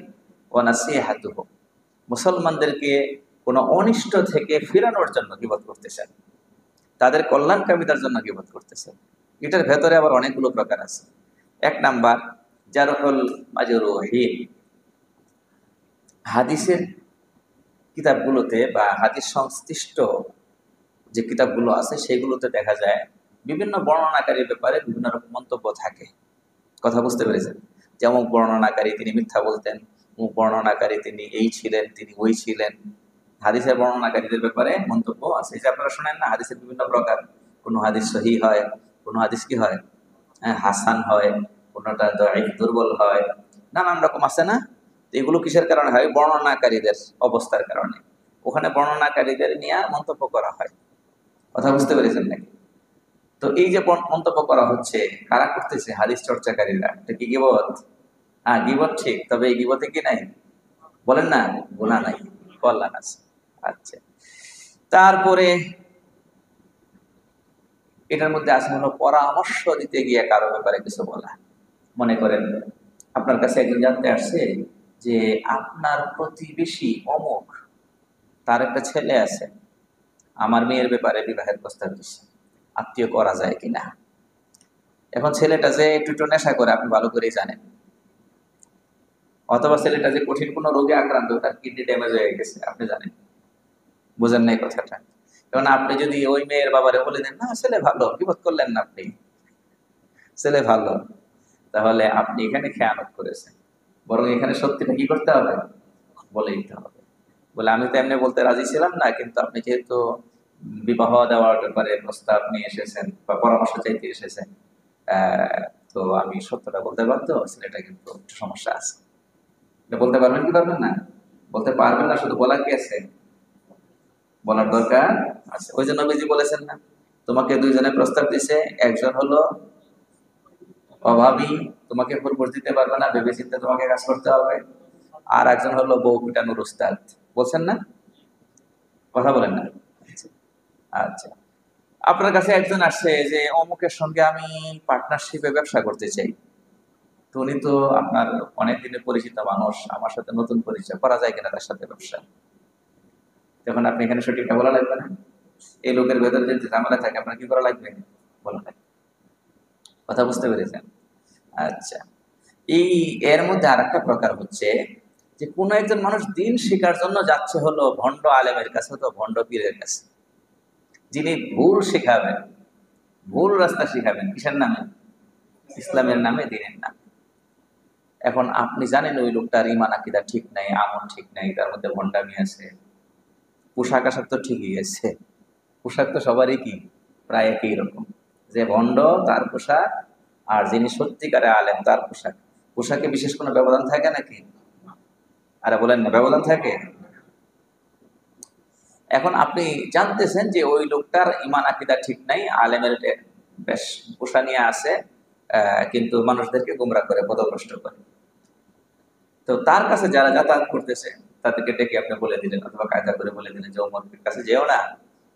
[SPEAKER 1] ওয়া নাসিহাতুহু, মুসলমানদেরকে কোনো অনিষ্ট থেকে ফিরানোর জন্য গীবত করতেছেন, তাদের কল্যাণ কামিতার জন্য গীবত করতেছেন। এটার ভেতরে আবার অনেকগুলো প্রকার আছে। 1 নাম্বার জারহুল মাজরুহিন, হাদিসের কিতাবগুলোতে বা হাদিস সংশ্লিষ্ট যে কিতাবগুলো আছে সেগুলোতে দেখা যায় বিভিন্ন বর্ণনাকারীর ব্যাপারে বিভিন্ন রকম মন্তব্য থাকে। কথা বুঝতে পেরেছেন? যেমন বর্ণনাকারী তিনি মিথ্যা বলতেন, বর্ণনাকারী তিনি এই ছিলেন, তিনি ওই ছিলেন। হাদিসের বর্ণনাকারীদের ব্যাপারে মন্তব্য আছে, যে আপনারা শোনেন না হাদিসের বিভিন্ন প্রকার, কোনো হাদিস সহিহ হয়, কোনো হাদিস কি হয়, হ্যাঁ হাসান হয়, কোনোটা দাঈফ দুর্বল হয়, নানান রকম আছে না? এগুলো কিসের কারণে হয়? বর্ণনাকারীদের অবস্থার কারণে। ওখানে বর্ণনাকারীদের নিয়ে মন্তব্য করা হয়। কথা বুঝতে পেরেছেন নাকি? তো এই যে মন্তব্য করা হচ্ছে, কারা করতেছে? হাদিস চর্চাকারীরা। এটা কি গীবত? হ্যাঁ গীবত ঠিক, তবে এই গীবতে কি নাই? বলেন না, গুনাহ নাই, কল্যাণ আছে। আচ্ছা, তারপরে এটার মধ্যে আছে হলো পরামর্শ দিতে গিয়ে কারো ব্যাপারে কিছু বলা। মনে করেন আপনার কাছে একজন জানতে আসছে যে আপনার প্রতিবেশী অমুক, তার একটা ছেলে আছে, আমার মেয়ের ব্যাপারে বিবাহের প্রস্তাব দিচ্ছে, আত্মীয় করা যায় কিনা। এখন ছেলেটা যে একটু নেশা করে আপনি ভালো করেই জানেন, অথবা ছেলেটা যে কঠিন কোনো রোগে আক্রান্ত, তার কিডনি ড্যামেজ হয়ে গেছে আপনি জানেন, বুঝেন নাই কথাটা? এখন আপনি যদি ওই মেয়ের বাবারে বলে দেন না ছেলে ভালো, বিপদ করলেন না আপনি, ছেলে ভালো, তাহলে আপনি এখানে খেয়ানত করেছেন। বরং এখানে সত্যিটা কি করতে হবে? বলে দিতে হবে। বলে আমি তো এমনি বলতে রাজি ছিলাম না, কিন্তু আপনি যেহেতু বিবাহ দেওয়ার ব্যাপারে প্রস্তাব নিয়ে এসেছেন বা পরামর্শ চাইতে এসেছেন, তো আমি সত্যটা বলতে বাধ্য, ছেলেটা কিন্তু একটু সমস্যা আছে। বলতে পারবেন কি পারবেন না? বলতে পারবেন না, শুধু বলা কি আছে? বলার দরকার আছে। ওই জন্য নবীজি বলেছেন না, তোমাকে 2 জনের প্রস্তাব দিছে, একজন হলো অভাবী, তোমাকে ফুরফুর দিতে পারবে না, ভেবে চিন্তে তোমাকে কাজ করতে হবে, আর একজন হলো বউ পিটানোর উস্তাদ। বলছেন না? কথা বলেন না। আচ্ছা, আপনার কাছে একজন আসছে যে অমুকের সঙ্গে আমি পার্টনারশিপে ব্যবসা করতে চাই, তো উনি তো আপনার অনেক দিনের পরিচিত মানুষ, আমার সাথে নতুন পরিচয়, করা যায় কিনা তার সাথে ব্যবসা। তখন আপনি এখানে সঠিকটা বলা লাগবে না? এই লোকের ভেতরে যদি ঝামেলা থাকে আপনার কি করা লাগবে? বলা লাগবে। কথা বুঝতে পেরেছেন? আচ্ছা, এই এর মধ্যে আরেকটা প্রকার হচ্ছে যে কোন একজন মানুষ দিন শেখার জন্য যাচ্ছে হলো ভণ্ড আলেমের কাছে, তো ভণ্ড পীরের কাছে, যিনি ভুল শেখাবেন, ভুল রাস্তা শেখাবেন, কিসের নামে? ইসলামের নামে, দিনের নামে। এখন আপনি জানেন ওই লোকটার ইমান আকিদা ঠিক নাই, আমল ঠিক নাই, তার মধ্যে ভণ্ডামি আছে। পোশাক আশাক তো ঠিকই আছে, পোশাক তো সবারই কি প্রায় একই রকম। যে ভণ্ড তার পোশাক, আর যিনি সত্যিকারে আলেম তার পোশাক, পোশাকে বিশেষ কোনো ব্যবধান থাকে নাকি? আরে বলেন না, ব্যবধান থাকে? এখন আপনি জানতেছেন যে ওই লোকটার ইমান আকিদা ঠিক নাই, আলেমের বেশ পোশা নিয়ে আছে, কিন্তু মানুষদেরকে গোমরা করে, পথভ্রষ্ট করে। তো তার কাছে যারা যাতায়াত করতেছে তাদেরকে ডেকে আপনি বলে দিলেন, অথবা কায়দা করে বলে দিলেন যে অমুকের কাছে যেও না,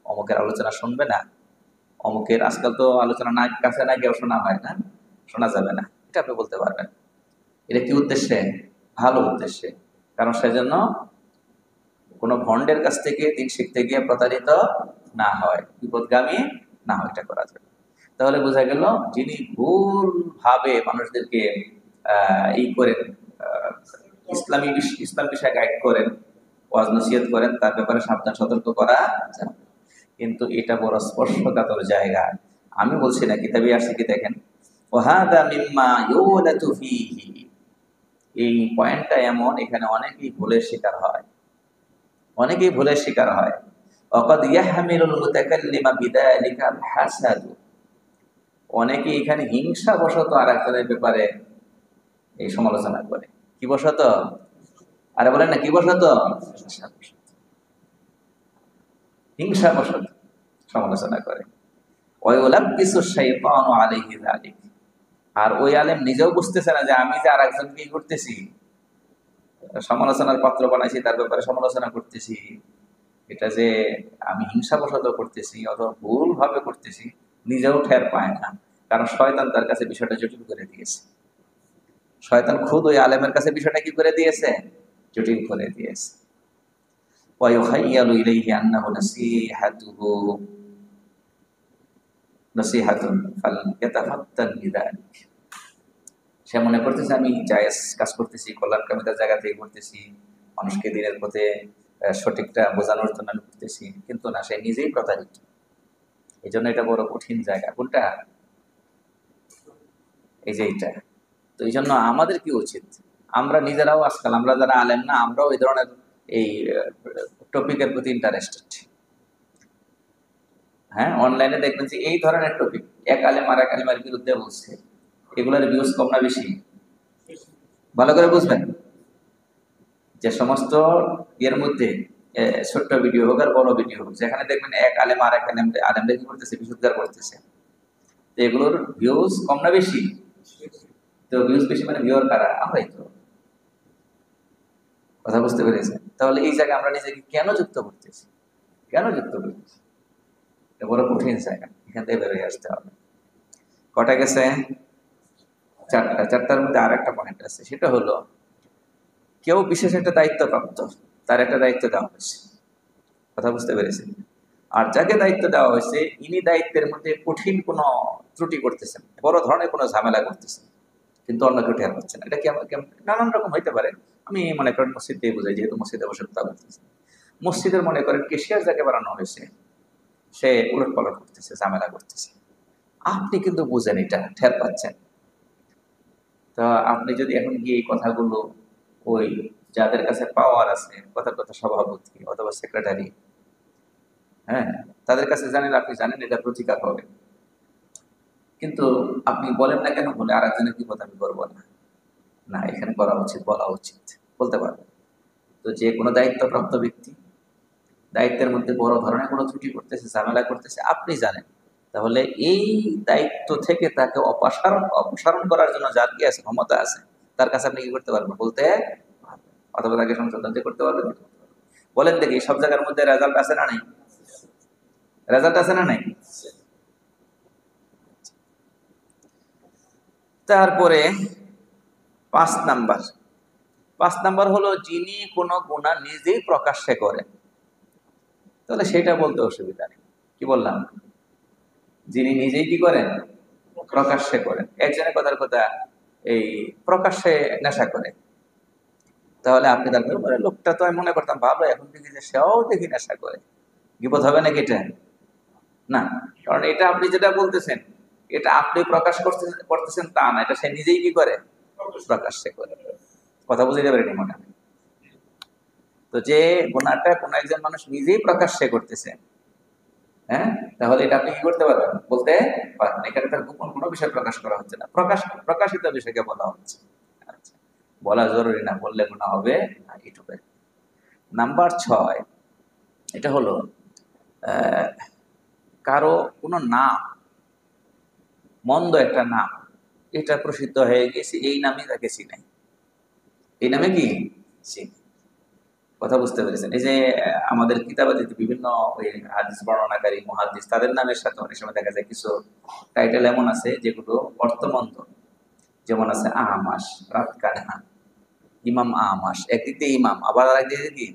[SPEAKER 1] অমুকের আলোচনা শুনবে না, অমুকের আজকাল তো আলোচনা না কাছে না গিয়েও শোনা হয় না, শোনা যাবে না, এটা আপনি বলতে পারবেন। এটা কি উদ্দেশ্যে? ভালো উদ্দেশ্যে। কারণ সেজন্য কোনো ভন্ডের কাছ থেকে দিন শিখতে গিয়ে প্রতারিত না হয়, বিপদগামী না হয়, এটা করা যাবে। তাহলে বোঝা গেল যিনি ভুল ভাবে মানুষদেরকে ই করেন, ইসলাম বিষয়ে গাইড করেন, ওয়াজ নসিহত করেন, তার ব্যাপারে সাবধান সতর্ক করা যাবে। কিন্তু এটা বড় স্পর্শকাতর জায়গা। আমি বলছি না, কিতাবে আসছে কি দেখেন, ওয়াহাদা মিম্মা ইউলাতু ফীহি, এই পয়েন্টটা এমন, এখানে অনেকেই ভুলের শিকার হয়, অনেকেই ভুলের শিকার হয়। ওয়াকাদ ইয়াহমিলুল মুতাকাল্লিমা বিযালিকা আল হাসাদ, অনেকে এখানে হিংসা বশত আরেকজনের ব্যাপারে এই সমালোচনা করে। কি বশত? আরে বলেন না, কি বশত? হিংসা বশত সমালোচনা করে। ওয়ায়ুলাব্বিসু শাইতানু আলাইহি যালিক, আর ওই আলেম নিজেও বুঝতেছে না যে আমি যে আরেকজনকে কি করতেছি, সমালোচনার পাত্র বানাইছি, তার ব্যাপারে সমালোচনা করতেছি, এটা যে আমি হিংসাবশত করতেছি অথবা ভুল ভাবে করতেছি, নিজেও ঠের পায় না। কারণ শয়তান তার কাছে বিষয়টা জটিল করে দিয়েছে। শয়তান খুদ ওই আলেমের কাছে বিষয়টা কি করে দিয়েছে? জটিল করে দিয়েছে। ওয়ায়ুখাইয়ালু ইলাইহি আন্নাহু নসিহাতুন ফালইয়াতাফাত্তান বিযালিক, সে মনে করতেছে আমি জায়েজ কাজ করতেছি, কল্যাণকামিতার জায়গা থেকে করতেছি, মানুষকে দিনের পথে সঠিকটা বোঝানোর জন্য আমি করতেছি, কিন্তু না, সে নিজেই প্রতারিত। এই জন্য এটা বড় কঠিন জায়গা। কোনটা? এই যে এইটা। তো এই জন্য আমাদের কি উচিত, আমরা নিজেরাও আজকাল, আমরা যারা আলেম না, আমরাও এই ধরনের এই টপিকের প্রতি ইন্টারেস্টেড। হ্যাঁ, অনলাইনে দেখবেন যে এই ধরনের টপিক এক আলেম আর এক আলেমের বিরুদ্ধে বলছে, এগুলোর ভিউজ কম না বেশি? ভালো করে বুঝবেন, যে সমস্ত এর মধ্যে ছোট্ট ভিডিও হোক আর বড় ভিডিও হোক, যেখানে দেখবেন এক আলেম আর এক আলেমরা কি করতেছে, বিশুদ্ধার করতেছে, তো এগুলোর ভিউজ কম না বেশি? তো ভিউজ বেশি মানে ভিউয়ার কারা? আমরাই তো। কথা বুঝতে পেরেছেন? তাহলে এই জায়গায় আমরা নিজেকে কেন যুক্ত করতেছি, কেন যুক্ত করতেছি? এটা বড় কঠিন জায়গা, এখান থেকে বেরোয় আসতে হবে। কটা গেছে? চারটা। চারটার মধ্যে আর একটা পয়েন্ট আছে, সেটা হলো কেউ বিশেষ একটা দায়িত্বপ্রাপ্ত, তার একটা দায়িত্ব দেওয়া হয়েছে। কথা বুঝতে পেরেছেন? আর যাকে দায়িত্ব দেওয়া হয়েছে, ইনি দায়িত্বের মধ্যে কঠিন কোনো ত্রুটি করতেছেন, বড় ধরনের কোনো ঝামেলা করতেছেন, কিন্তু অন্য কেউ টের পাচ্ছেন। এটা কেমন? নানান রকম হইতে পারে। আমি মনে করেন মসজিদ দিয়ে বোঝাই, যেহেতু মসজিদে বসে কথা বলতেছি। মসজিদের মনে করেন কেশিয়ার যাকে বানানো হয়েছে, সে উলট পালট করতেছে, ঝামেলা করতেছে, আপনি কিন্তু বুঝেন, এটা টের পাচ্ছেন। তা আপনি যদি এখন গিয়ে এই কথাগুলো ওই যাদের কাছে পাওয়ার আছে, কথার কথা সভাপতি অথবা সেক্রেটারি, হ্যাঁ, তাদের কাছে জানেন, আপনি জানেন এটা প্রতিকার হবে, কিন্তু আপনি বলেন না কেন, বলে আর একজনের কি কথা আমি করবো না, না এখানে করা উচিত, বলা উচিত, বলতে পারবেন। তো যে কোনো দায়িত্বপ্রাপ্ত ব্যক্তি দায়িত্বের মধ্যে বড় ধরনের কোনো ত্রুটি করতেছে, ঝামেলা করতেছে, আপনি জানেন, তাহলে এই দায়িত্ব থেকে তাকে অপসারণ করার জন্য যার কি আছে, ক্ষমতা আছে, তার কাছে আপনি কি করতে পারবেন, বলতে পারবেন, অথবা তাকে সংশোধন করতে পারবেন। বলেন দেখি, সব জায়গার মধ্যে রেজাল্ট আছে না নাই? রেজাল্ট আছে না নাই? তারপরে 5 নাম্বার, 5 নাম্বার হলো যিনি কোনো গুনাহ নিজেই প্রকাশ্যে করেন, তাহলে সেটা বলতে অসুবিধা নেই। কি বললাম? যিনি নিজেই কি করেন, প্রকাশ্যে করেন। একজনের কথার কথা এই প্রকাশ্যে নেশা করে, তাহলে আপনি তার লোকটা তো আমি মনে করতাম ভালো, এখন দেখি যে সেও দেখি নেশা করে, বিপদ হবে নাকি এটা? না, কারণ এটা আপনি যেটা বলতেছেন, এটা আপনি প্রকাশ করতেছেন তা না, এটা সে নিজেই কি করে, প্রকাশ্যে করে। কথা বুঝতে পারেনি মনে হয়? তো যে গুনাহটা কোন একজন মানুষ নিজেই প্রকাশ্যে করতেছে, হ্যাঁ, তাহলে এটা আপনি কি করতে পারবেন, বলতে পারবেন। এখানে তার গোপন কোনো বিষয় প্রকাশ করা হচ্ছে না, প্রকাশিত বিষয়কে বলা হচ্ছে। আচ্ছা, বলা জরুরি না, বললে গুনাহ হবে না, এইটুকুই। নাম্বার 6, এটা হলো কারো কোনো নাম, মন্দ একটা নাম, এটা প্রসিদ্ধ হয়ে গেছে, এই নামে তাকে চিনাই, এই নামে কি চিনি। কথা বুঝতে পেরেছেন? এই যে আমাদের কিতাবাদিতে বিভিন্ন ওই হাদিস বর্ণনাকারী মুহাদ্দিস, তাদের নামের সাথে অনেক সময় দেখা যায় কিছু টাইটেল এমন আছে যেগুলো অর্থমন্দ। যেমন আছে আহমাস, রাত কানা, ইমাম আহমাস, একদিক দিয়ে ইমাম, আবার আরেকদিক দিয়ে কি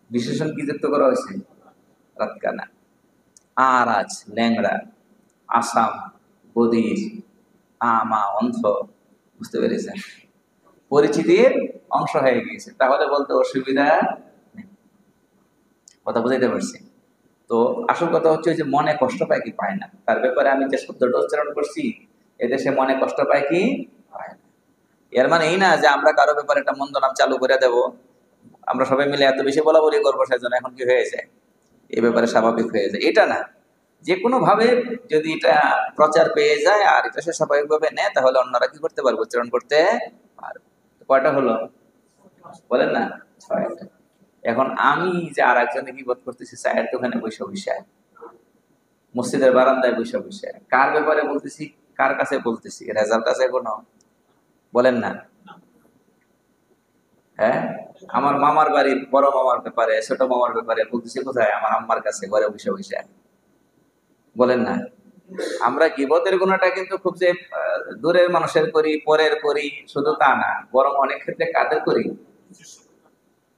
[SPEAKER 1] বিশেষণ কি যুক্ত করা হয়েছে, রাত কানা। আরাজ, ল্যাংড়া, আসাম, বদির, আমা, অন্ধ। বুঝতে পেরেছেন? পরিচিতির অংশ হয়ে গিয়েছে, তাহলে বলতে অসুবিধা নেই। কথা বুঝাইতে পারছি? তো আসল কথা হচ্ছে যে মনে কষ্ট পায় কি পায় না, তার ব্যাপারে আমি যে শব্দটা উচ্চারণ করছি, এতে সে মনে কষ্ট পায় কি পায় না। এর মানে এই না যে আমরা কারো ব্যাপারে একটা মন্দ নাম চালু করে দেব, আমরা সবাই মিলে এত বেশি বলা বলি করবো, সেজন্য এখন কি হয়ে যায়, এই ব্যাপারে স্বাভাবিক হয়ে যায়, এটা না। যে কোনো ভাবে যদি এটা প্রচার পেয়ে যায় আর এটা সে স্বাভাবিকভাবে নেয়, তাহলে অন্যরা কি করতে পারবে, উচ্চারণ করতে পারবে। কয়টা হলো বলেন না? 6টা। এখন আমি যে আর একজনে কি বোধ করতেছি, চায়ের দোকানে বসে বসে, মসজিদের বারান্দায় বসে বসে, কার ব্যাপারে বলতেছি, কার কাছে বলতেছি, রেজাল্ট আছে কোনো, বলেন না? হ্যাঁ, আমার মামার বাড়ির বড় মামার ব্যাপারে, ছোট মামার ব্যাপারে বলতেছি কোথায়, আমার আম্মার কাছে ঘরে বসে বসে, বলেন না? আমরা গীবতের গুণাটা কিন্তু খুব যে দূরের মানুষের করি, পরের করি, শুধু তা না, বরং অনেক ক্ষেত্রে কাদের করি,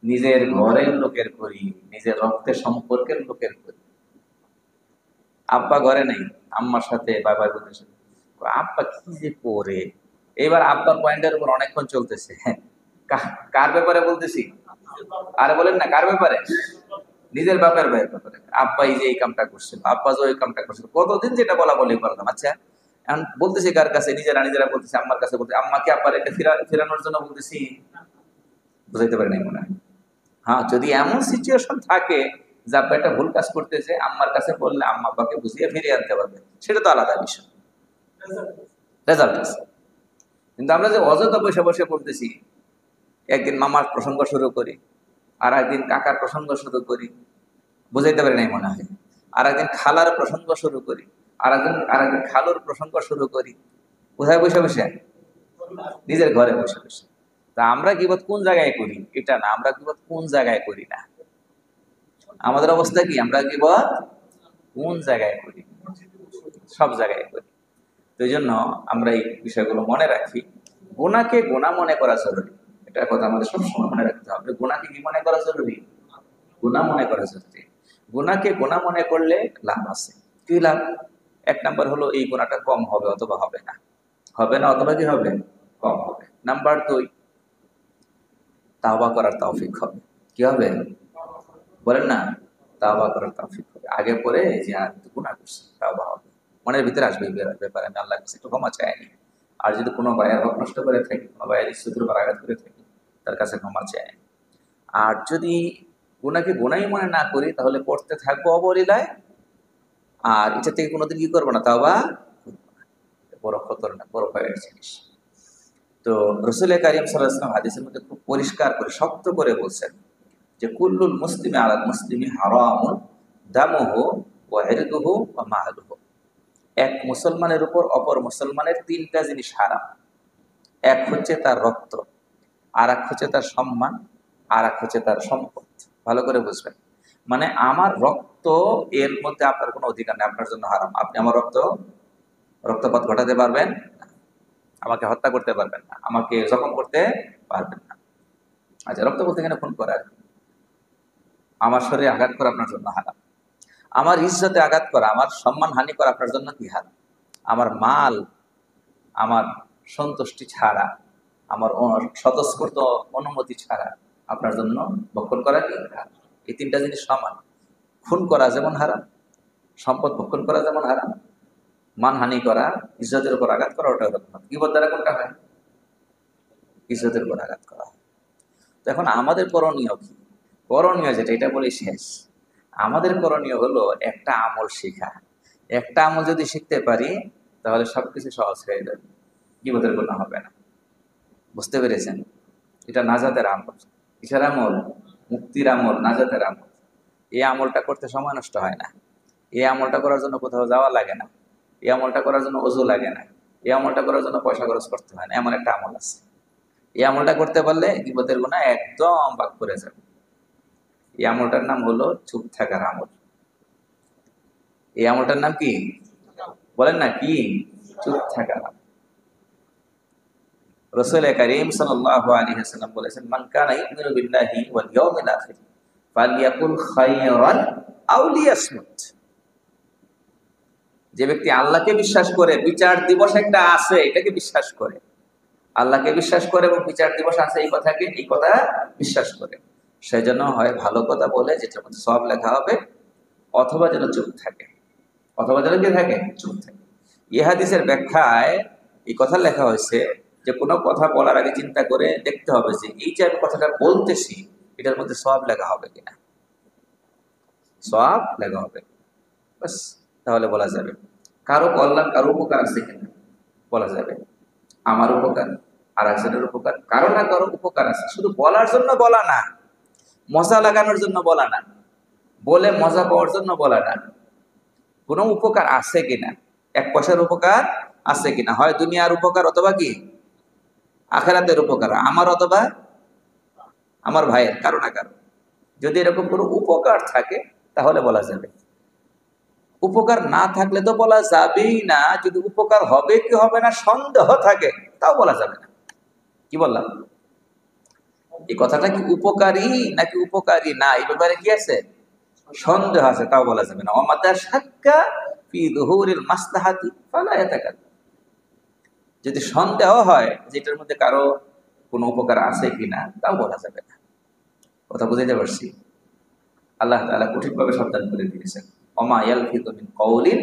[SPEAKER 1] নিজের ঘরের লোকের করি, নিজের রক্তের সম্পর্কের লোকের করি। আব্বা ঘরে নেই, আম্মার সাথে বাবার বোনের সাথে, আব্বা কি যে করে, এবার আব্বার পয়েন্টের উপর অনেকক্ষণ চলতেছে। কার ব্যাপারে বলতেছি, আরে বলেন না কার ব্যাপারে, নিজের বাপের ভাইয়ের ব্যাপারে। আব্বা এই যে এই কামটা করছিল, আব্বা যে ওই কামটা করছিল, কতদিন যেটা বলা বলি করলাম। আচ্ছা, এখন বলতেছি কার কাছে, নিজেরা বলতেছি, আম্মার কাছে বলতে, আম্মাকে আব্বার এটা ফেরানোর জন্য বলতেছি, বুঝাইতে পারি নাই মনে হয়। হ্যাঁ, যদি এমন সিচুয়েশন থাকে যে আব্বা একটা ভুল কাজ করতেছে, আম্মার কাছে বললে আম্মা আব্বাকে বুঝিয়ে ফিরিয়ে আনতে পারবে, সেটা তো আলাদা বিষয়, রেজাল্ট আছে। কিন্তু আমরা যে অযথা বসে বসে বলতেছি, একদিন মামার প্রসঙ্গ শুরু করি, আর একদিন কাকার প্রসঙ্গ শুরু করি, বুঝাইতে পারি নাই মনে হয়, আর একদিন খালার প্রসঙ্গ শুরু করি, আর একদিন খালুর প্রসঙ্গ শুরু করি, কোথায় বসে বসে, নিজের ঘরে বসে বসে। তা আমরা গীবত কোন জায়গায় করি, এটা না, আমরা গীবত কোন জায়গায় করি না, আমাদের অবস্থা কি, আমরা গীবত কোন জায়গায় করি, সব জায়গায় করি। তো এই জন্য আমরা এই বিষয়গুলো মনে রাখি। গুনাহকে গুনাহ মনে করা জরুরি, এটা কথা আমাদের সবসময় মনে রাখতে হবে। গুনাহকে কি মনে করা জরুরি, গুনাহ মনে করা জরুরি। গুনাহকে গুনাহ মনে করলে লাভ আছে। কি লাভ? এক নাম্বার হলো এই গুনাহটা কম হবে অথবা হবে না, হবে না অথবা কি হবে, কম হবে। নাম্বার 2, তাওবা করার তৌফিক হবে। কি হবে বলেন না? তাওবা করার তৌফিক হবে। আগে পরে যে আর গুনাহ করছি, তাওবা হবে, মনের ভিতরে আসবে এই ব্যাপারে আমি আল্লাহর কাছে একটু ক্ষমা চাইনি। আর যদি কোনো ভাইয়ের হক নষ্ট করে থাকি, কোনো ভাইয়ের ইজ্জতের উপর আঘাত করে থাকি, তার কাছে ক্ষমা চাই। আর যদি গুনাহকে গুনাহই মনে না করি, তাহলে করতে থাকবো অবলীলায়, আর এটা থেকে কোনোদিন কি করবো না, তাওবা করবো না। বড় খতরনাক, বড় ভয়ের জিনিস। তো রাসূল কারীম সাল্লাল্লাহু আলাইহি ওয়াসাল্লাম হাদিসের মধ্যে খুব পরিষ্কার করে শক্ত করে বলছেন যে কুল্লুল মুসলিমি আলাল মুসলিমি হারামুন দামুহু ওয়া ইরদুহু ওয়া মালুহু। এক মুসলমানের উপর অপর মুসলমানের 3টা জিনিস হারাম। এক হচ্ছে তার রক্ত, আর এক হচ্ছে তার সম্মান, আর এক হচ্ছে তার সম্পদ। ভালো করে বুঝবেন। মানে আমার রক্ত, এর মধ্যে আপনার কোনো অধিকার নেই, আপনার জন্য হারাম। আপনি আমার রক্তপাত ঘটাতে পারবেন না, আমাকে হত্যা করতে পারবেন না, আমাকে জখম করতে পারবেন না। আচ্ছা, রক্ত বলতে এখানে খুন করা, আমার শরীরে আঘাত করা আপনার জন্য হারাম। আমার ইজ্জতে আঘাত করা, আমার সম্মান হানি করা আপনার জন্য কি হারাম। আমার মাল, আমার সন্তুষ্টি ছাড়া, আমার স্বতঃস্ফূর্ত অনুমতি ছাড়া আপনার জন্য ভক্ষণ করা কি হারাম। এই 3টা জিনিস সমান। খুন করা যেমন হারাম, সম্পদ ভক্ষণ করা যেমন হারাম, মানহানি করা, ইজ্জতের উপর আঘাত করা, ওটা হলো গীবত দ্বারা কোনটা হয়? ইজ্জতের উপর আঘাত করা। তো এখন আমাদের করণীয় কি? করণীয় যেটা, এটা বলি শেষ। আমাদের করণীয় হলো একটা আমল শেখা। একটা আমল যদি শিখতে পারি তাহলে সবকিছু সহজ হয়ে যাবে, গীবতের গুনাহ হবে না। বুঝতে পেরেছেন? এটা নাজাতের আমল। কিসের আমল? মুক্তির আমল, নাজাতের আমল। এই আমলটা করতে সময় নষ্ট হয় না। এই আমলটা করার জন্য কোথাও যাওয়া লাগে না। এই আমলটা করার জন্য ওযু লাগে না। এই আমলটা করার জন্য পয়সা খরচ করতে হয় না। এমন একটা আমল আছে। এই আমলটা করতে পারলে গীবতের গুনাহ একদম বাদ করে যাবে। এই আমলটার নাম হলো চুপ থাকার আমল। এই আমলটার নাম কি? বলেন না কি? চুপ থাকার আমল। রাসূল কারীম সাল্লাল্লাহু আলাইহি ওয়াসাল্লাম বলেছেন, মান কানা ইউমিনু বিল্লাহি ওয়াল ইয়াউমিল আখির ফালইয়াকুল খায়রান আও লিয়াসমুত। যে ব্যক্তি আল্লাহকে বিশ্বাস করে, বিচার দিবস একটা আছে এটাকে বিশ্বাস করে, আল্লাহকে বিশ্বাস করে এবং বিচার দিবস আছে এই কথা বিশ্বাস করে, সেজন্য হয় ভালো কথা বলে যেটার মধ্যে সওয়াব লেখা হবে, অথবা যেন চুপ থাকে। অথবা যেন কি থাকে? চুপ থাকে। এই হাদিসের ব্যাখ্যায় এই কথা লেখা হয়েছে যে কোনো কথা বলার আগে চিন্তা করে দেখতে হবে যে এই যে আমি কথাটা বলতেছি এটার মধ্যে সওয়াব লেখা হবে কিনা। সওয়াব লেখা হবে, বাস, তাহলে বলা যাবে। কারো কল্যাণ, কারো উপকার আছে কিনা বলা যাবে। আমার উপকার, আর একজনের উপকার, কারো না কারো উপকার আছে। শুধু বলার জন্য বলা না, মজা লাগানোর জন্য বলা না, বলে মজা পাওয়ার জন্য বলা না। কোনো উপকার আছে কিনা, এক পয়সার উপকার আছে কিনা, হয় দুনিয়ার উপকার অথবা কি আখেরাতের উপকার, আমার অথবা আমার ভাইয়ের, কারো না কারো। যদি এরকম কোনো উপকার থাকে তাহলে বলা যাবে। উপকার না থাকলে তো বলা যাবেই না। যদি উপকার হবে কি হবে না সন্দেহ থাকে তাও বলা যাবে না। কি বললাম? এই কথাটা কি উপকারী নাকি উপকারী না এই ব্যাপারে কি আছে? সন্দেহ আছে, তাও বলা যাবে না। অমাতা শাক্কা ফি যুহুরিল মাসলাহাতি ফালা ইয়াতাকাল্লাম। যদি সন্দেহ হয় যে এটার মধ্যে কারো কোনো উপকার আছে কিনা তাও বলা যাবে না। কথা বুঝাইতে পারছি? আল্লাহ তাআলা কঠিনভাবে সাবধান করে দিয়েছেন, ওমা ইয়ালফিযু মিন কাওলিন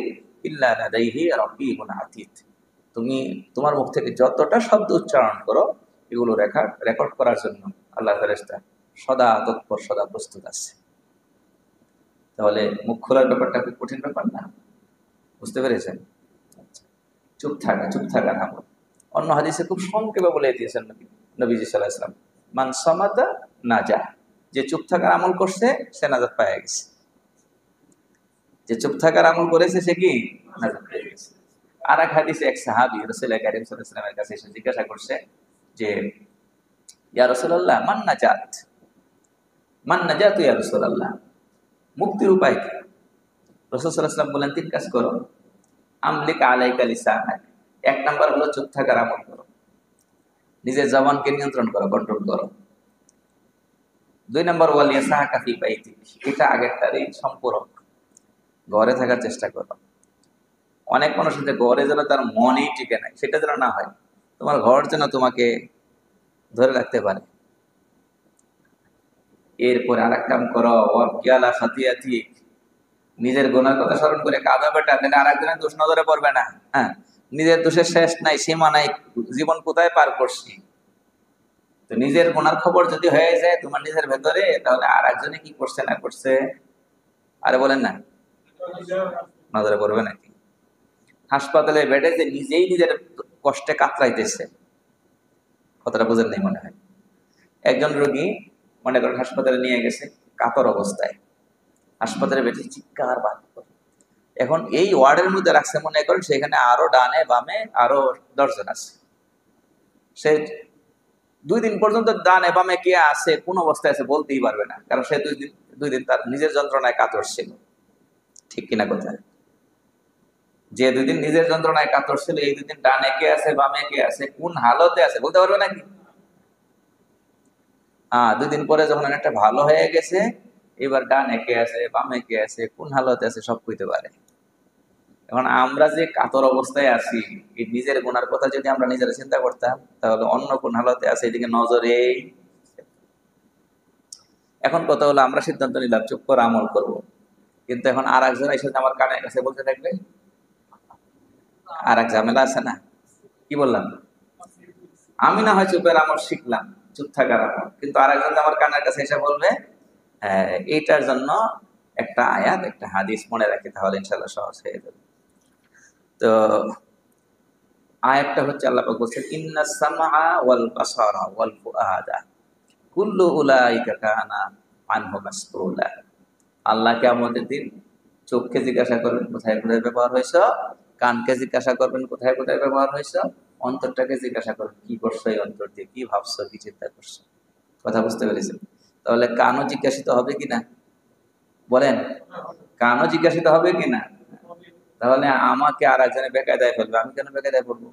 [SPEAKER 1] ইল্লা লাদাইহি রাকীবুন আতীদ। তুমি তোমার মুখ থেকে যতটা শব্দ উচ্চারণ করো এগুলো রেকর্ড করার জন্য আল্লাহর ফেরেশতা সদা তৎপর, সদা প্রস্তুত আছে। তাহলে মুখ খোলার ব্যাপারটা খুব কঠিন ব্যাপার না। বুঝতে পেরেছেন? চুপ থাকা, চুপ থাকার আমল। অন্য হাদিসে খুব সংক্ষেপে বলে দিয়েছেন নবীজি সাল্লাল্লাহু আলাইহি ওয়াসাল্লাম, মান সামাতা নাজা। যে চুপ থাকার আমল করছে সে নাজাত পেয়ে গেছে। যে চুপ থাকার আমল করেছে সে কি নাজাত পেয়ে গেছে। আর এক হাদিসে এক সাহাবী রাসূল কারীম সাল্লাল্লাহু আলাইহি ওয়াসাল্লামের কাছে এসে জিজ্ঞাসা করছে যে ইয়া রাসূলুল্লাহ মান নাজাত, মান নাজাত ইয়া রাসূলুল্লাহ, মুক্তির উপায় কি? রাসূল সাল্লাল্লাহু আলাইহি ওয়াসাল্লাম বলেন, তিন কাজ করো। আমলিক আলাইকা লিসানাক, এক নাম্বার হলো চুপ থাকার আমল করো, নিজের জবানকে নিয়ন্ত্রণ করো, কন্ট্রোল করো। দুই নাম্বার ওয়াল ইয়াসাকা ফি বাইতিক, এটা আগেরটারই সম্পূরক, ঘরে থাকার চেষ্টা করো। অনেক মানুষ আছে ঘরে যেন তার মনেই টিকে নাই, সেটা যেন না হয়। তোমার ঘর যেন তোমাকে ধরে রাখতে পারে। এরপরে আর এক কাম করো, ওয়াকিয়ালা খাতিয়াতিক, নিজের গুনার কথা স্মরণ করে কাঁদা বেটা, তাহলে আর একজনের দোষ নজরে পড়বে না। হ্যাঁ, নিজের দোষের শেষ নাই, সীমা নাই, জীবন কোথায় পার করছি। তো নিজের গুনার খবর যদি হয়ে যায় তোমার নিজের ভেতরে, তাহলে আর একজনে কি করছে না করছে আরে বলেন না, নজরে পড়বে নাকি? হাসপাতালে বেডে যে নিজেই নিজের কষ্টে কাতরাইতেছে, কথাটা বোঝেন নাই মনে হয়। একজন রোগী মনে করেন হাসপাতালে নিয়ে গেছে কাতর অবস্থায়, হাসপাতালে বেডে চিৎকার বাদ করে। এখন এই ওয়ার্ডের মধ্যে রাখছে মনে করেন, সেখানে আরো ডানে বামে আরো 10 জন আছে। সে 2 দিন পর্যন্ত ডানে বামে কে আছে কোন অবস্থায় আছে বলতেই পারবে না, কারণ সে 2 দিন তার নিজের যন্ত্রণায় কাতর ছিল। ঠিক কিনা কথা? যে 2 দিন নিজের যন্ত্রণায় কাতর ছিল, এই 2 দিন ডানে কে আছে বামে কে আছে কোন হালতে আছে বলতে পারবে নাকি? 2 দিন পরে যখন একটা ভালো হয়ে গেছে, এবার ডানে কে আছে বামে কে আছে কোন হালতে আছে সব কইতে পারে। এখন আমরা যে কাতর অবস্থায় আছি, এই নিজের গুনার কথা যদি আমরা নিজেরা চিন্তা করতাম তাহলে অন্য কোন হালতে আছে এদিকে নজরে। এখন কথা হলো আমরা সিদ্ধান্ত নিলাম চুপ করে আমল করব, কিন্তু এখন আর একজন এসে আমার কানের কাছে বলতে থাকবে আর এক ঝামেলা আছে না, কি বললাম, আমি না হয় চুপের আমল শিখলাম, চুপ থাকার আমল, কিন্তু আরেকজন আমার কানের কাছে এসে বলবে, হ্যাঁ এইটার জন্য একটা আয়াত একটা হাদিস মনে রাখি, তাহলে ইনশাল্লাহ সহজ হয়ে যাবে। তো আয়াতটা হচ্ছে আল্লাহ পাক বলছেন, ইন্নাস সামআ ওয়াল বাসারা ওয়াল ফুআদা কুল্লু উলাইকা কানা আনহু মাসউলা। আল্লাহ কিয়ামতের দিন চোখকে জিজ্ঞাসা করবেন কোথায় কোথায় ব্যবহার হয়েছ, কানকে জিজ্ঞাসা করবেন কোথায় কোথায় ব্যবহার হয়েছ, অন্তরটাকে জিজ্ঞাসা করবেন কি করছো, এই অন্তর দিয়ে কি ভাবছো কি চিন্তা করছো। কথা বুঝতে পেরেছেন? তাহলে কানও জিজ্ঞাসিত হবে কিনা, বলেন, কানও জিজ্ঞাসিত হবে কিনা? তাহলে আমাকে আর একজনে বেকায়দায় ফেলবে, আমি কেন বেকায়দায় পড়বো?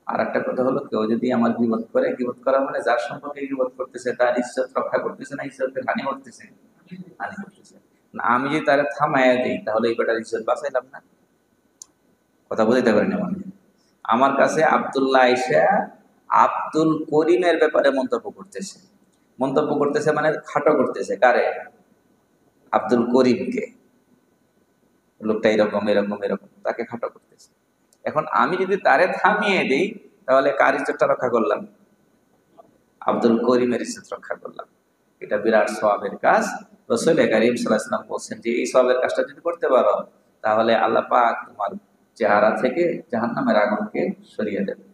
[SPEAKER 1] আর একটা কথা হলো, কেউ যদি আমার গীবত করে, গীবত করা মানে যার সম্পর্কে গীবত করতেছে তার ইজ্জত রক্ষা করতেছে না ইজ্জতের হানি করতেছে? হানি করতেছে না। আমি যদি তারা থামাইয়া দিই তাহলে এই বেটার ইজ্জত বাঁচাইলাম না। কথা বুঝতে পারেন? আমার কাছে আব্দুল্লাহ আইসা আব্দুল করিমের ব্যাপারে মন্তব্য করতেছে, মন্তব্য করতেছে মানে খাটো করতেছে কারে? আব্দুল করিমকে। লোকটা এরকম এরকম এরকম, তাকে খাটো করতেছে। এখন আমি যদি তারে থামিয়ে দিই তাহলে কার ইজ্জতটা রক্ষা করলাম? আব্দুল করিমের ইজ্জত রক্ষা করলাম। এটা বিরাট সওয়াবের কাজ। রাসূল কারীম সাল্লাল্লাহু আলাইহি ওয়াসাল্লাম বলেন যে এই সওয়াবের কাজটা যদি করতে পারো তাহলে আল্লাহ পাক তোমার চেহারা থেকে জাহান্নামের আগুনকে সরিয়ে দেবে।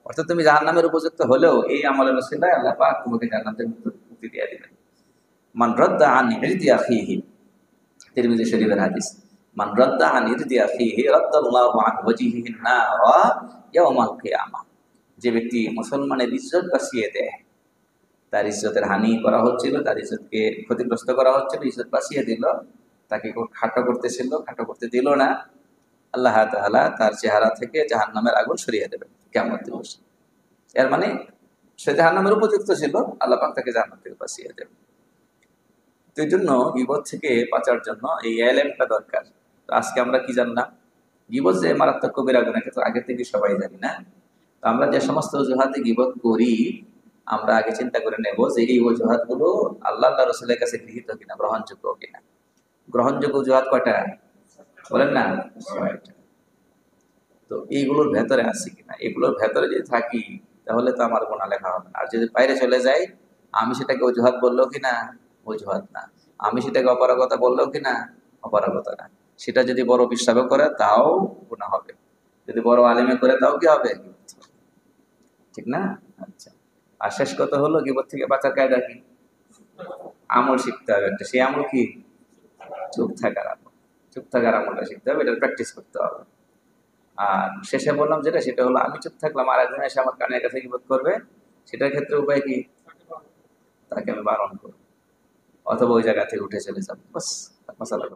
[SPEAKER 1] অর্থাৎ তুমি জাহান্নামের উপযুক্ত হলেও এই আমলের ওসিলায় আল্লাহ পাক তোমাকে জান্নাত থেকে মুক্তি দিয়ে দিবেন। মান রাদ্দা আন ইরদি আখিহি, তিরমিজি শরীফের হাদিস, মান রাদ্দা আন ইরদি আখিহি রাদ্দাল্লাহু আন ওয়াজহিহি নারা ইয়াউমাল কিয়ামাহ। যে ব্যক্তি মুসলমানের ইজ্জত বাঁচিয়ে দেয়, তার ইজ্জতের হানি করা হচ্ছিল, তার ইজ্জতকে ক্ষতিগ্রস্ত করা হচ্ছিল, ইজ্জত বাঁচিয়ে দিল, তাকে খাটো করতেছিল, খাটো করতে দিল না, আল্লাহ তাআলা তার চেহারা থেকে জাহান্নামের আগুন সরিয়ে দেবেন কিয়ামত দিবসে। এর মানে সে জাহান্নামের উপযুক্ত ছিল, আল্লাহ পাক তাকে জান্নাত থেকে বাঁচিয়ে দেবেন। তো এই জন্য গীবত থেকে বাঁচার জন্য এই এলেমটা দরকার। তো আজকে আমরা কি জানলাম? গীবত যে মারাত্মক কবিরা গুনাহ, কিন্তু আগে থেকে সবাই জানি না। তো আমরা যে সমস্ত অজুহাতে গীবত করি, আমরা আগে চিন্তা করে নেব যে এই অজুহাত গুলো আল্লাহ তাআলা রাসূলের কাছে গৃহীত কিনা, গ্রহণযোগ্য কিনা। গ্রহণযোগ্য অজুহাত কয়টা বলেন না? 6টা। তো এইগুলোর ভেতরে আছে কিনা, এগুলোর ভেতরে যদি থাকি তাহলে তো আমার গুনাহ লেখা হবে না। আর যদি বাইরে চলে যাই, আমি সেটাকে অজুহাত বললেও কিনা অজুহাত না, আমি সেটাকে অপারগতা বললেও কিনা অপারগতা না। সেটা যদি বড় বিশ্বাসও করে তাও গুনাহ হবে, যদি বড় আলেমে করে তাও কি হবে? ঠিক না? আচ্ছা, আর শেষ কথা হলো গীবত থেকে বাঁচার কায়দা কি? আমল শিখতে হবে একটা। সেই আমল কি? চুপ থাকার আমল। চুপ থাকার আমলটা শিখতে হবে, এটা প্র্যাকটিস করতে হবে। আর শেষে বললাম যেটা, সেটা হলো আমি চুপ থাকলাম আর একজন এসে আমার কানের কাছে গীবত করবে, সেটার ক্ষেত্রে উপায় কি? তাকে আমি বারণ করবো, অথবা ওই জায়গা থেকে উঠে চলে যাবো, বাস।